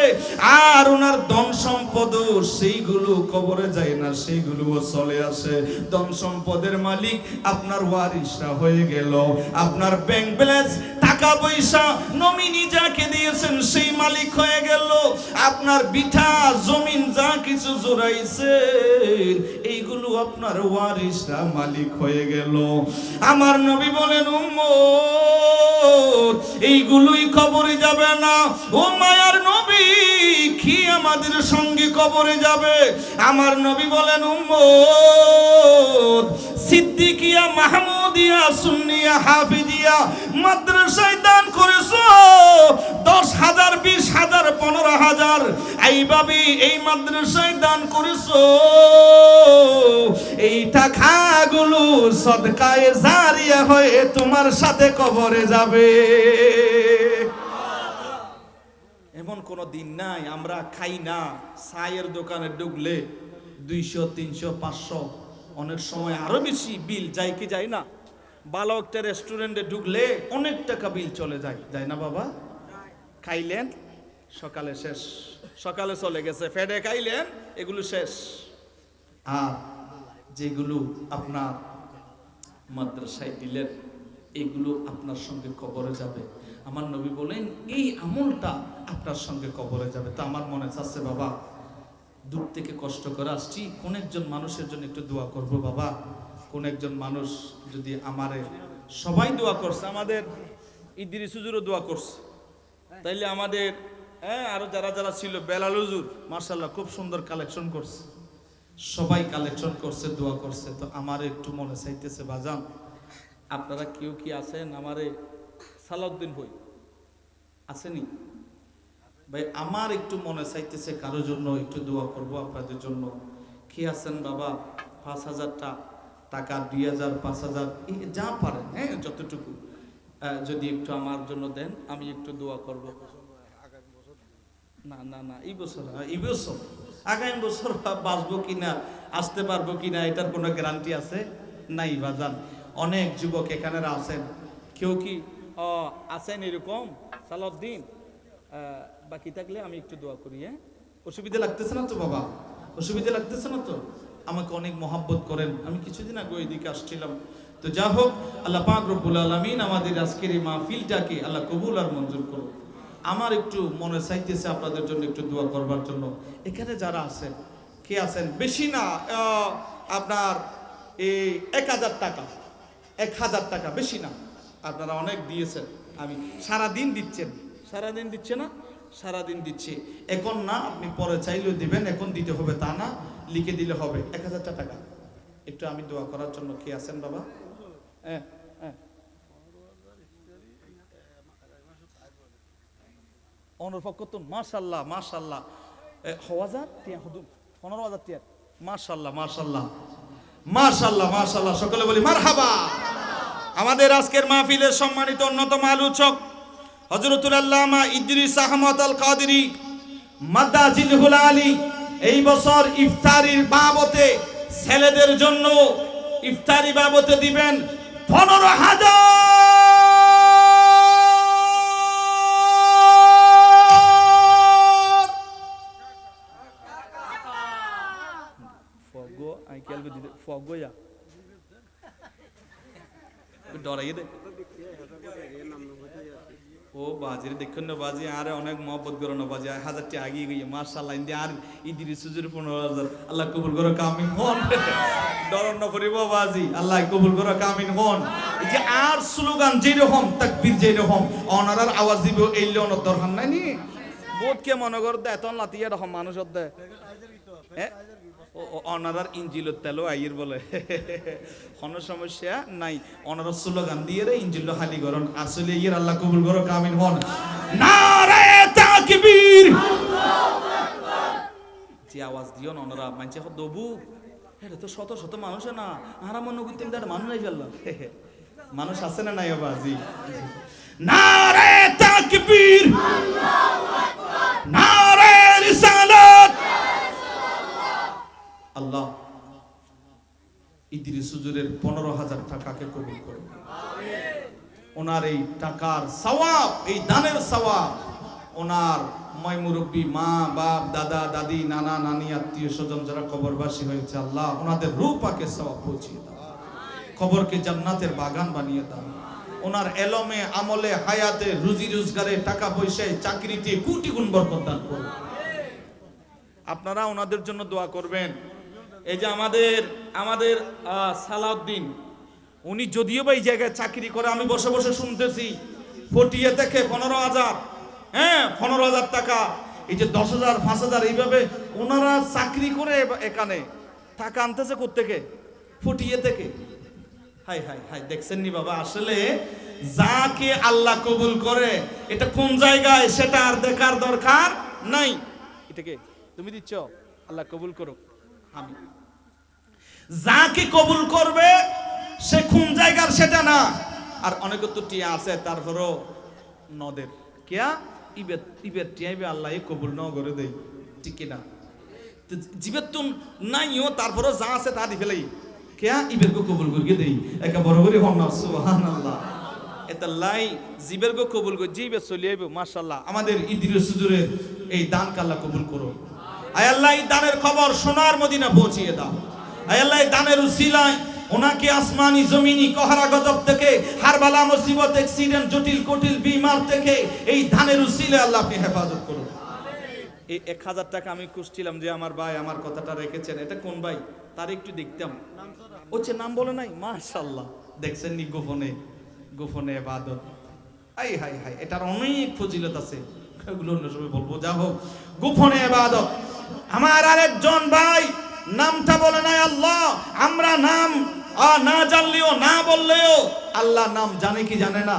আর ওনার ধন সম্পদও সেইগুলো কবরে যায় না, সেইগুলোও চলে আসে। ধন সম্পদের মালিক আপনার ওয়ারিসরা হয়ে গেল, আপনার ব্যাংক ব্যালেন্স টাকা পয়সা নমিনি যাকে দিয়েছেন সেই মালিক হয়ে গেল, আপনার বিঠা জমিন যা কিছু জোড়াইছে এইগুলো আপনার ওয়ারিসরা মালিক হয়ে গেল। আমার নবী বলেন, উম্মত এইগুলোই কবরে যাবে না। ও মায়ার নবী, কি আমাদের সঙ্গে কবরে যাবে? আমার নবী বলেন, উম্মত সিদ্দিকিয়া, মাহমুদিয়া, সুন্নিয়া, হাফিজিয়া মাদ্রাসায় দান করেছো 10,000, 20,000, 15,000, এইভাবে এই মাদ্রাসায় দান করেছো। এই টাকাগুলো সদকায়ে জারিয়া হয়ে তোমার সাথে কবরে যাবে। এমন কোন দিন নাই আমরা খাই না, চায়ের দোকানে ঢুকলে 200, 300, 500, অনেক সময় আরো বেশি বিল যায় কি যায় না? ভালো একটা রেস্টুরেন্টে ঢুকলে অনেক টাকা বিল চলে যায়, যায় না বাবা? খাইলেন সকালে শেষ, সকালে চলে গেছে, ফেডে খাইলেন, এগুলো শেষ। আর যেগুলো আপনার মাদ্রাসায় দিলেন এগুলো আপনার সঙ্গে কবরে যাবে। আমার নবী বলেন, এই আমলটা আপনার সঙ্গে কবরে যাবে। তো আমার মনে চাচ্ছে বাবা, দূর থেকে কষ্ট করে আসছি, কোন একজন মানুষের জন্য একটু দোয়া করব বাবা। কোন একজন মানুষ যদি আমারে, সবাই দোয়া করছে, আমাদের ইদ্রিস হুজুরও দোয়া করছে, তাইলে আমাদের আরো যারা যারা ছিল, বেলাল হুজুর মাশাআল্লাহ খুব সুন্দর কালেকশন করছে, সবাই কালেকশন করছে, দোয়া করছে। তো আমার একটু মনে চাইতেছে বাজান, আপনারা কেউ কি আছেন আমারে সালাউদ্দিন হই আসেনি ভাই? আমার একটু মনে চাইতেছে কারোর জন্য একটু দোয়া করব আপনাদের জন্য। কি আছেন বাবা? 5,000 টাকা, 2,000, 5,000 যা পারেন, হ্যাঁ যতটুকু যদি একটু আমার জন্য দেন, আমি একটু দোয়া করব। না না না, এই বছর আগামী বছর বাঁচবো কিনা, আসতে পারবো কিনা, এটার কোনো গ্যারান্টি আছে নাই বাজান। অনেক যুবক এখানে আছেন, কেউ কি আছেন এরকম সালাউদ্দিন? বাকি থাকলে আমি একটু দোয়া করি। হ্যাঁ, অসুবিধা লাগতেছে না তো বাবা? অসুবিধা লাগতেছে না তো? আমাকে অনেক মহাব্বত করেন। আমি কিছুদিন আগে এদিকে আসছিলাম। তো যা হোক, আল্লাহ পাক রব্বুল আলামিন আমাদের আজকের এই মাহফিলটাকে আল্লাহ কবুল আর মঞ্জুর করুন। আমার একটু মনে চাইতেছে আপনাদের জন্য একটু দোয়া করবার জন্য। এখানে যারা আছেন, কে আছেন? বেশি না, আপনার এই 1,000 টাকা, 1,000 টাকা, বেশি না। আপনারা অনেক দিয়েছেন, আমি সারাদিন দিচ্ছেন, সারাদিন দিচ্ছে না, সারাদিন দিচ্ছি। এখন না, আপনি পরে চাইলেও দিবেন, এখন দিতে হবে তা না, লিখে দিলে হবে। 1,000 টাকা একটু আমি দোয়া করার জন্য। কে আছেন বাবা? হ্যাঁ হ্যাঁ, অনর্পক্ষতুন, মাশাআল্লাহ মাশাআল্লাহ। 1,000 টিয়া হুদুম, 15,000 টিয়া, মাশাআল্লাহ মাশাআল্লাহ মাশাআল্লাহ মাশাআল্লাহ। সকলে বলি মারহাবা। আমাদের আজকের মাহফিলের সম্মানিত অন্যতম আলোচক হযরতুল আল্লামা ইদ্রিস আহমদ আল কাদেরী মাদ্দাজিলহুল আলী এই বছর ইফতারির বাবতে ছেলেদের জন্য ইফতারি বাবতে দিবেন 15,000। ফগো আই কেলবে দিতে ফগো ইয়া ডরাই দে ও বাজির দেখুন না, বাজি আরে অনেক মহব্বত করো না বাজি। 1,000 টাকা আগিয়ে গিয়ে মাশাআল্লাহ ইন্দি আর ইদ্রিস সুজুর 15,000। আল্লাহ কবুল করো, কামিন হন। ডরন না করিব বাজি, আল্লাহ কবুল করো, কামিন হন। এই যে আর স্লোগান যেরকম, তাকবীর যেরকম, অনারার আওয়াজ দিব, এই লোনের দরকার নাই নি। বোধ কে মনে কর দে এতন লাতিয়া রকম মানুষ দে অনারার ইঞ্জিলের তেলও আইয়ের বলে কোনো সমস্যা নাই। অনারার স্লোগান দিয়ে রে ইঞ্জিল খালি করুন, আসলে ইয়ের আল্লাহ কবুল করো, কামিন হন। নারে তাকবীর, যে আওয়াজ দিও অনারা মানছে দবু, এটা তো শত শত মানুষ না, আরা মনে করতে মানুষ নাই ফেললাম। মানুষ আছে না নাই বাজি? নারে তাকবীর, নারে রিসালাত। আল্লাহ ইদ্রিস হুজুরের 15,000 টাকাকে কবুল করুন। ওনার এই টাকার সওয়াব, এই দানের সওয়াব ওনার ময় মুরব্বী, মা বাপ, দাদা দাদি, নানা নানি, আত্মীয় স্বজন যারা কবরবাসী হয়েছে, আল্লাহ ওনাদের রূহ পাকে সওয়াব পৌঁছিয়ে দাও, কবরকে জান্নাতের বাগান বানিয়ে দাও। ওনার এলমে, আমলে, হায়াতে, রুজি রোজগারে, টাকা পয়সায়, চাকরিতে কোটি গুণ বরকত দান করুন। আপনারা ওনাদের জন্য দোয়া করবেন। এই যে আমাদের সালাউদ্দিন, উনি যদিও বা এই জায়গায় চাকরি করে, আমি বসে বসে শুনতেছি, ফটিয়ে থেকে 15,000, হ্যাঁ 15,000 টাকা, এই যে 10,000, 5,000 এইভাবে ওনারা চাকরি করে এখানে টাকা আনতেছে কোত্থেকে? ফটিয়ে থেকে। হাই হাই হাই, দেখছেন নি বাবা? আসলে যাকে আল্লাহ কবুল করে এটা কোন জায়গায় সেটা আর দেখার দরকার নাই। এটাকে তুমি দিচ্ছ, আল্লাহ কবুল করো। আমি যাকে কবুল করবে সে কোন জায়গার সেটা না। আর অনেক তো টিয়া আছে, তারপরও নদের কেয়া ইবের টিয়াইবে আল্লাহ কবুল ন করে দেই, ঠিক না? জীবের তো নাইও, তারপরও যা আছে তা দি ফেলাই কেয়া ইবের গো কবুল করিয়ে দেই, একা বড় করে হন না, সুবহানাল্লাহ। এটা লাই জীবের গো কবুল করে জিবে চলে আইবে, মাশাআল্লাহ। আমাদের ইদ্রিস হুজুরের এই দান আল্লাহ কবুল করো। আয় আল্লাহ এই দানের খবর সোনার মদিনা পৌঁছিয়ে দাও। আয় আল্লাহ এই দানের উসিলায় ওনাকে আসমানি জমিনি কহারা গজব থেকে, হারবালা মুসিবত, অ্যাক্সিডেন্ট, জটিল কটিল বিমার থেকে এই দানের উসিলায় আল্লাহ আপনি হেফাজত করুন। এই 1,000 টাকা আমি খুঁজছিলাম যে আমার ভাই আমার কথাটা রেখেছেন, এটা কোন ভাই তার একটু দেখতাম। ওচ্ছে নাম বলে নাই, মাশাআল্লাহ। দেখছেন নি গোপনে গোপনে ইবাদত। আই হাই হাই, এটার অনেক ফজিলত আছে, এগুলো অন্য সময় বলবো। যা হোক, গোপনে ইবাদত। আমার আরেকজন ভাই নামটা বলে নাই, আল্লাহ আমরা নাম না জানলেও না বললেও আল্লাহ নাম জানে কি জানে না?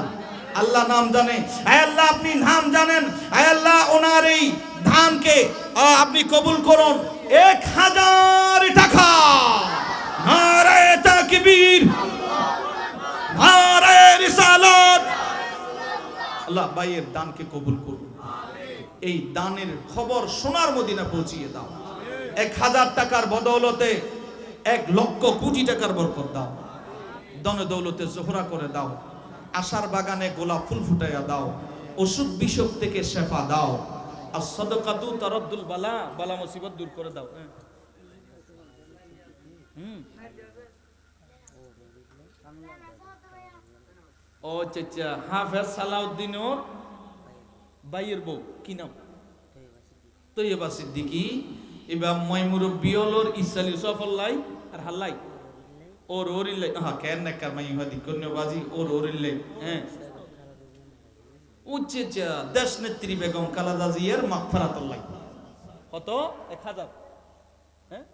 আল্লাহ নাম জানে। আয় আল্লাহ আপনি নাম জানেন। আয় আল্লাহ ওনার এই ধানকে আপনি কবুল করুন 1000 টাকা। নারায়ে তাকবীর, নারায়ে রিসালাত। আল্লাহ ভাইয়ের দানকে কবুল করুন। এই দানের খবর সোনার মদিনা পৌঁছিয়ে দাও। 1000 টাকার বদৌলতে 1 লক্ষ কোটি টাকার বরকত দাও। দনে দৌলতে জোহরা করে দাও। আশার বাগানে গোলাপ ফুল ফুটাইয়া দাও। অসুখ বিসুখ থেকে শেফা দাও। আর সাদাকাতু তারাদ্দুল বালা, বালা মুসিবত দূর করে দাও। ও চাচা হাফেজ সালাউদ্দিনের বাইয়ের বউ কি নাম? তৈয়বা সিদ্দিকী। এবার ময়মুরব্বি হলোর ইসালি সফল্লাই আর হাল্লাই ওর ওরিল্লাই। হ্যাঁ কেন না কার মাই হাদি কন্যাবাজি ওর ওরিল্লাই। হ্যাঁ উচ্চে দেশ নেত্রী বেগম খালেদা জিয়ার মাগফিরাতুল্লাহ। কত? 1000। হ্যাঁ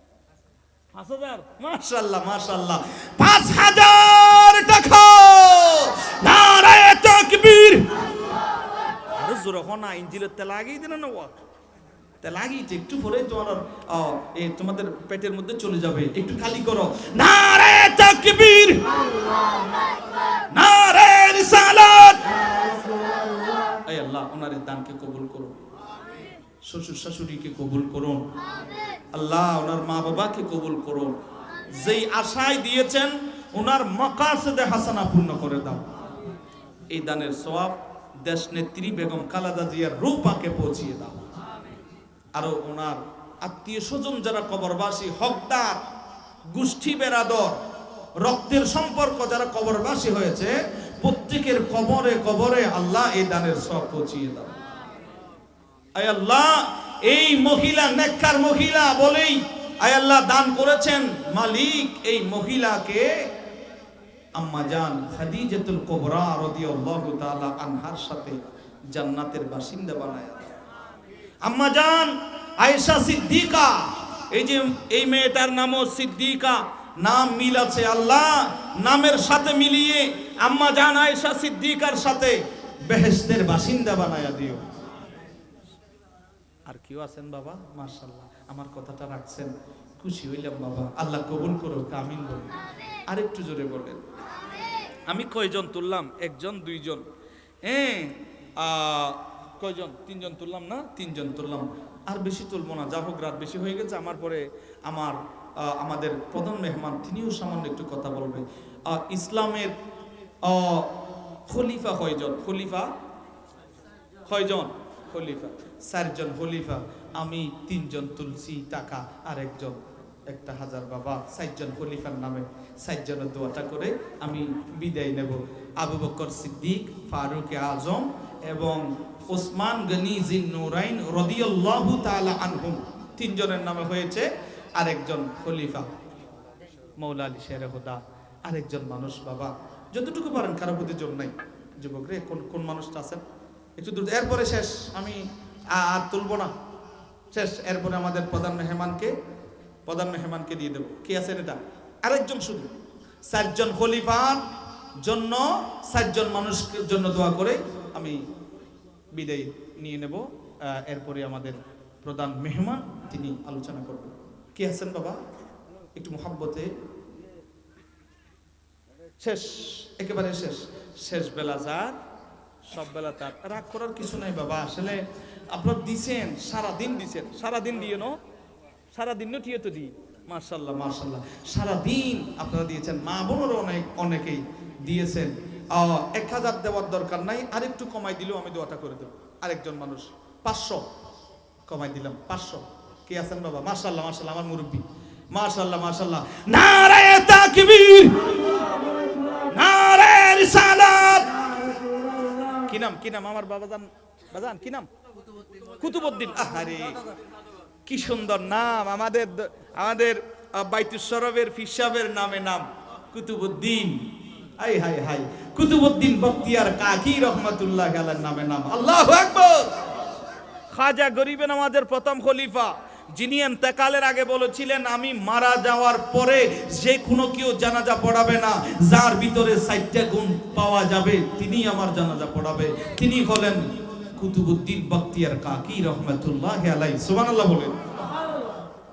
5000। মাশাআল্লাহ মাশাআল্লাহ 5000 টাকা। নারায়ে তাকবীর। আরে জোরে হনা ইঞ্জিলের তেল আগেই দেন না ওয়া তেল আগেই একটু পরে তোমাদের পেটের মধ্যে চলে যাবে। একটু খালি করো। নারায়ে তাকবীর, নারায়ে রিসালাত। আয় আল্লাহ ওনার দানকে কবুল করুন। শ্বশুর শাশুড়িকে কবুল করুন। আল্লাহ ওনার মা বাবাকে কবুল করুন। যেই আশায় দিয়েছেন ওনার মাকাসিদে হাসানা পূর্ণ করে দাও। এই দানের সওয়াব দেশ নেত্রী বেগম খালেদা জিয়ার রূপাকে পৌঁছিয়ে দাও। আরো ওনার আত্মীয় স্বজন যারা কবরবাসী, হকদার, গোষ্ঠী বেরাদর, রক্তের সম্পর্ক যারা কবরবাসী হয়েছে, প্রত্যেকের কবরে কবরে আল্লাহ এই দানের সওয়াব পৌঁছিয়ে দাও। আয় আল্লাহ এই মহিলা নেককার মহিলা বলেই আয় আল্লাহ দান করেছেন। মালিক এই মহিলাকে আম্মা জান খাদিজাতুল কুবরা রাদিয়াল্লাহু তাআলা আনহার সাথে জান্নাতের বাসিন্দা বানায় দাও। আম্মা জান আয়েশা সিদ্দিকা, এই যে এই মেয়েটার নামও সিদ্দিকা, নাম মিল আছে। আল্লাহ নামের সাথে মিলিয়ে আম্মা জান আয়েশা সিদ্দিকার সাথে বেহেশতের বাসিন্দা বানায়া দিও। আর কেউ আছেন বাবা? মাশাআল্লাহ আমার কথাটা রাখছেন, খুশি হইলাম বাবা। আল্লাহ কবুল করুক, আমিন বলুন। আরেকটু জোরে বলেন। আমি কয়জন তুললাম? 1 জন 2 জন। হ্যাঁ কয়জন? 3 জন তুললাম না? 3 জন তুললাম। আর বেশি তুলবো না, যা হোক রাত বেশি হয়ে গেছে। আমার পরে আমাদের প্রধান মেহমান তিনিও সামান্য একটু কথা বলবে। ইসলামের খলিফা কয়জন? খলিফা কয়জন? খলিফা 4 জন খলিফা। আমি 3 জন তুলছি টাকা, আর 1 জন 1000 বাবা। 4 জন খলিফার নামে 4 জনের দোয়াটা করে আমি বিদায় নেব। আবু বকর সিদ্দিক, ফারুক আজম এবং ওসমান গনি জিন্নুরাইন রাদিয়াল্লাহু তাআলা আনহুম, 3 জনের নামে হয়েছে। আরেকজন খলিফা মৌলা আলী শেরে হুদা, আরেকজন মানুষ বাবা। যতটুকু পারেন, কারো প্রতি জোর নাই। যুবক রে, কোন মানুষটা আছেন একটু দূর। এরপরে শেষ, আমি আর তুলবো না, শেষ। এরপরে আমাদের প্রধান মেহমানকে দিয়ে দেবো। কি আছেন এটা? আরেকজন শুধু। 4 জন খলিফার জন্য 4 জন মানুষের জন্য দোয়া করে আমি বিদায় নিয়ে নেব। এরপরে আমাদের প্রধান মেহমান তিনি আলোচনা করবেন। কি আছেন বাবা? একটু মোহাব্বতে। শেষ, একেবারে শেষ বেলা যার, সব বেলা তার। রাগ করার কিছু নাই বাবা। আসলে আপনারা দিছেন, সারাদিন দিছেন, সারাদিন দিয়ে নো, সারাদিন নটিয়ে তো দিই। মাশাআল্লাহ মাশাআল্লাহ, সারাদিন আপনারা দিয়েছেন। মা বোনেরও অনেকেই দিয়েছেন। 1000 দেওয়ার দরকার নাই, আরেকটু কমাই দিলেও আমি দোয়াটা করে দেব। আরেকজন মানুষ 500 কমাই দিলাম, 500। কে আছেন বাবা? মাশাআল্লাহ মাশাআল্লাহ আমার মুরব্বি। মাশাআল্লাহ মাশাআল্লাহ। নারায়ে তাকবীর, নারায়ে রিসালাত। কি নাম আমার বাবাজান? বাজান কি নাম? কুতুবউদ্দিন। আহারে কি সুন্দর নাম। আমাদের বাইতুস শরফের ফিসাবের নামে নাম কুতুবউদ্দিন। হাই হাই হাই, কুতুবউদ্দিন বখতিয়ার কাকি রহমাতুল্লাহ আলাইহির নামে নাম। আল্লাহু আকবার। খাজা গরিবে নামাজের প্রথম খলিফা যিনি ইন্তেকালের আগে বলেছিলেন আমি মারা যাওয়ার পরে যে কোনো কেউ জানাজা পড়াবে না, যার ভিতরে 4টা গুণ পাওয়া যাবে তিনি আমার জানাজা পড়াবে। তিনি হলেন কুতুবউদ্দিন বখতিয়ার কাকি রহমাতুল্লাহি আলাইহি। সুবহানাল্লাহ বলেন।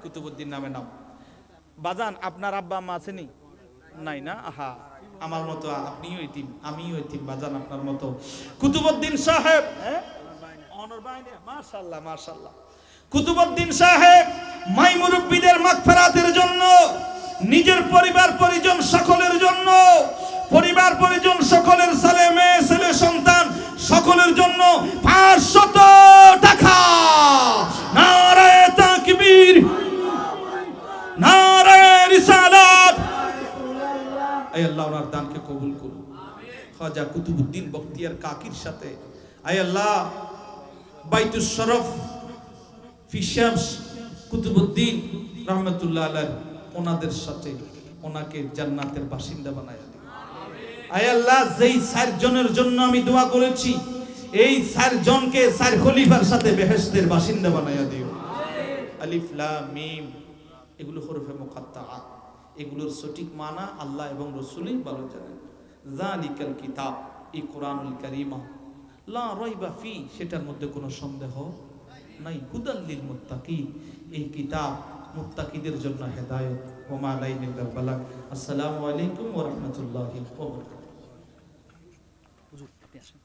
কুতুবউদ্দিন নামে নাম। বাজান আপনার আব্বা আম্মা আছেনি? নাই না? আহা, আমার মতো আপনিও এতিম, আমিও এতিম বাজান আপনার মতো। কুতুবউদ্দিন সাহেব, অনর বাইনে, মাশাআল্লাহ মাশাআল্লাহ। কুতুবউদ্দিন সাহেব মাই মুরব্বিদের মাগফিরাতের জন্য, নিজের পরিবার পরিজন সকলের জন্য, পরিবার পরিজন সকলের ছেলে মেয়ে ছেলে সন্তান সকলের জন্য 500 টাকা, নারায়ে তাকবীর, নারায়ে রিসালাত। আয় আল্লাহ ওনার দানকে কবুল করুন। খাজা কুতুবউদ্দিন বখতিয়ার কাকির সাথে আয় আল্লাহ বাইতুশ শরফ ফিশামস কুতুবউদ্দিন রহমাতুল্লাহ আলাইহি ওনাদের সাথে ওনাকে জান্নাতের বাসিন্দা বানায় দিন। আয় আল্লাহ যেই 4 জনের জন্য আমি দোয়া করেছি, এই 4 জনকে 4 খলিফার সাথে বেহেশতের বাসিন্দা বানায় দিও। আলিফ লাম মিম এগুলো হরফে মুকাত্তাআত, এগুলোর সঠিক মানা আল্লাহ এবং রাসূলই ভালো জানেন। যালিকাল কিতাব, এই কোরআনুল কারীমা, লা রাইবা ফি, সেটার মধ্যে কোনো সন্দেহ নাই। হুদাল লিল মুত্তাকিন, এই কিতাব মুত্তাকিদের জন্য হেদায়েত। ওয়া মা আলাইনা ইল্লাল বালাগ। আসসালামু আলাইকুম ওয়া রাহমাতুল্লাহি ওয়া বারাকাতুহু। হুজুর আপনি আসেন।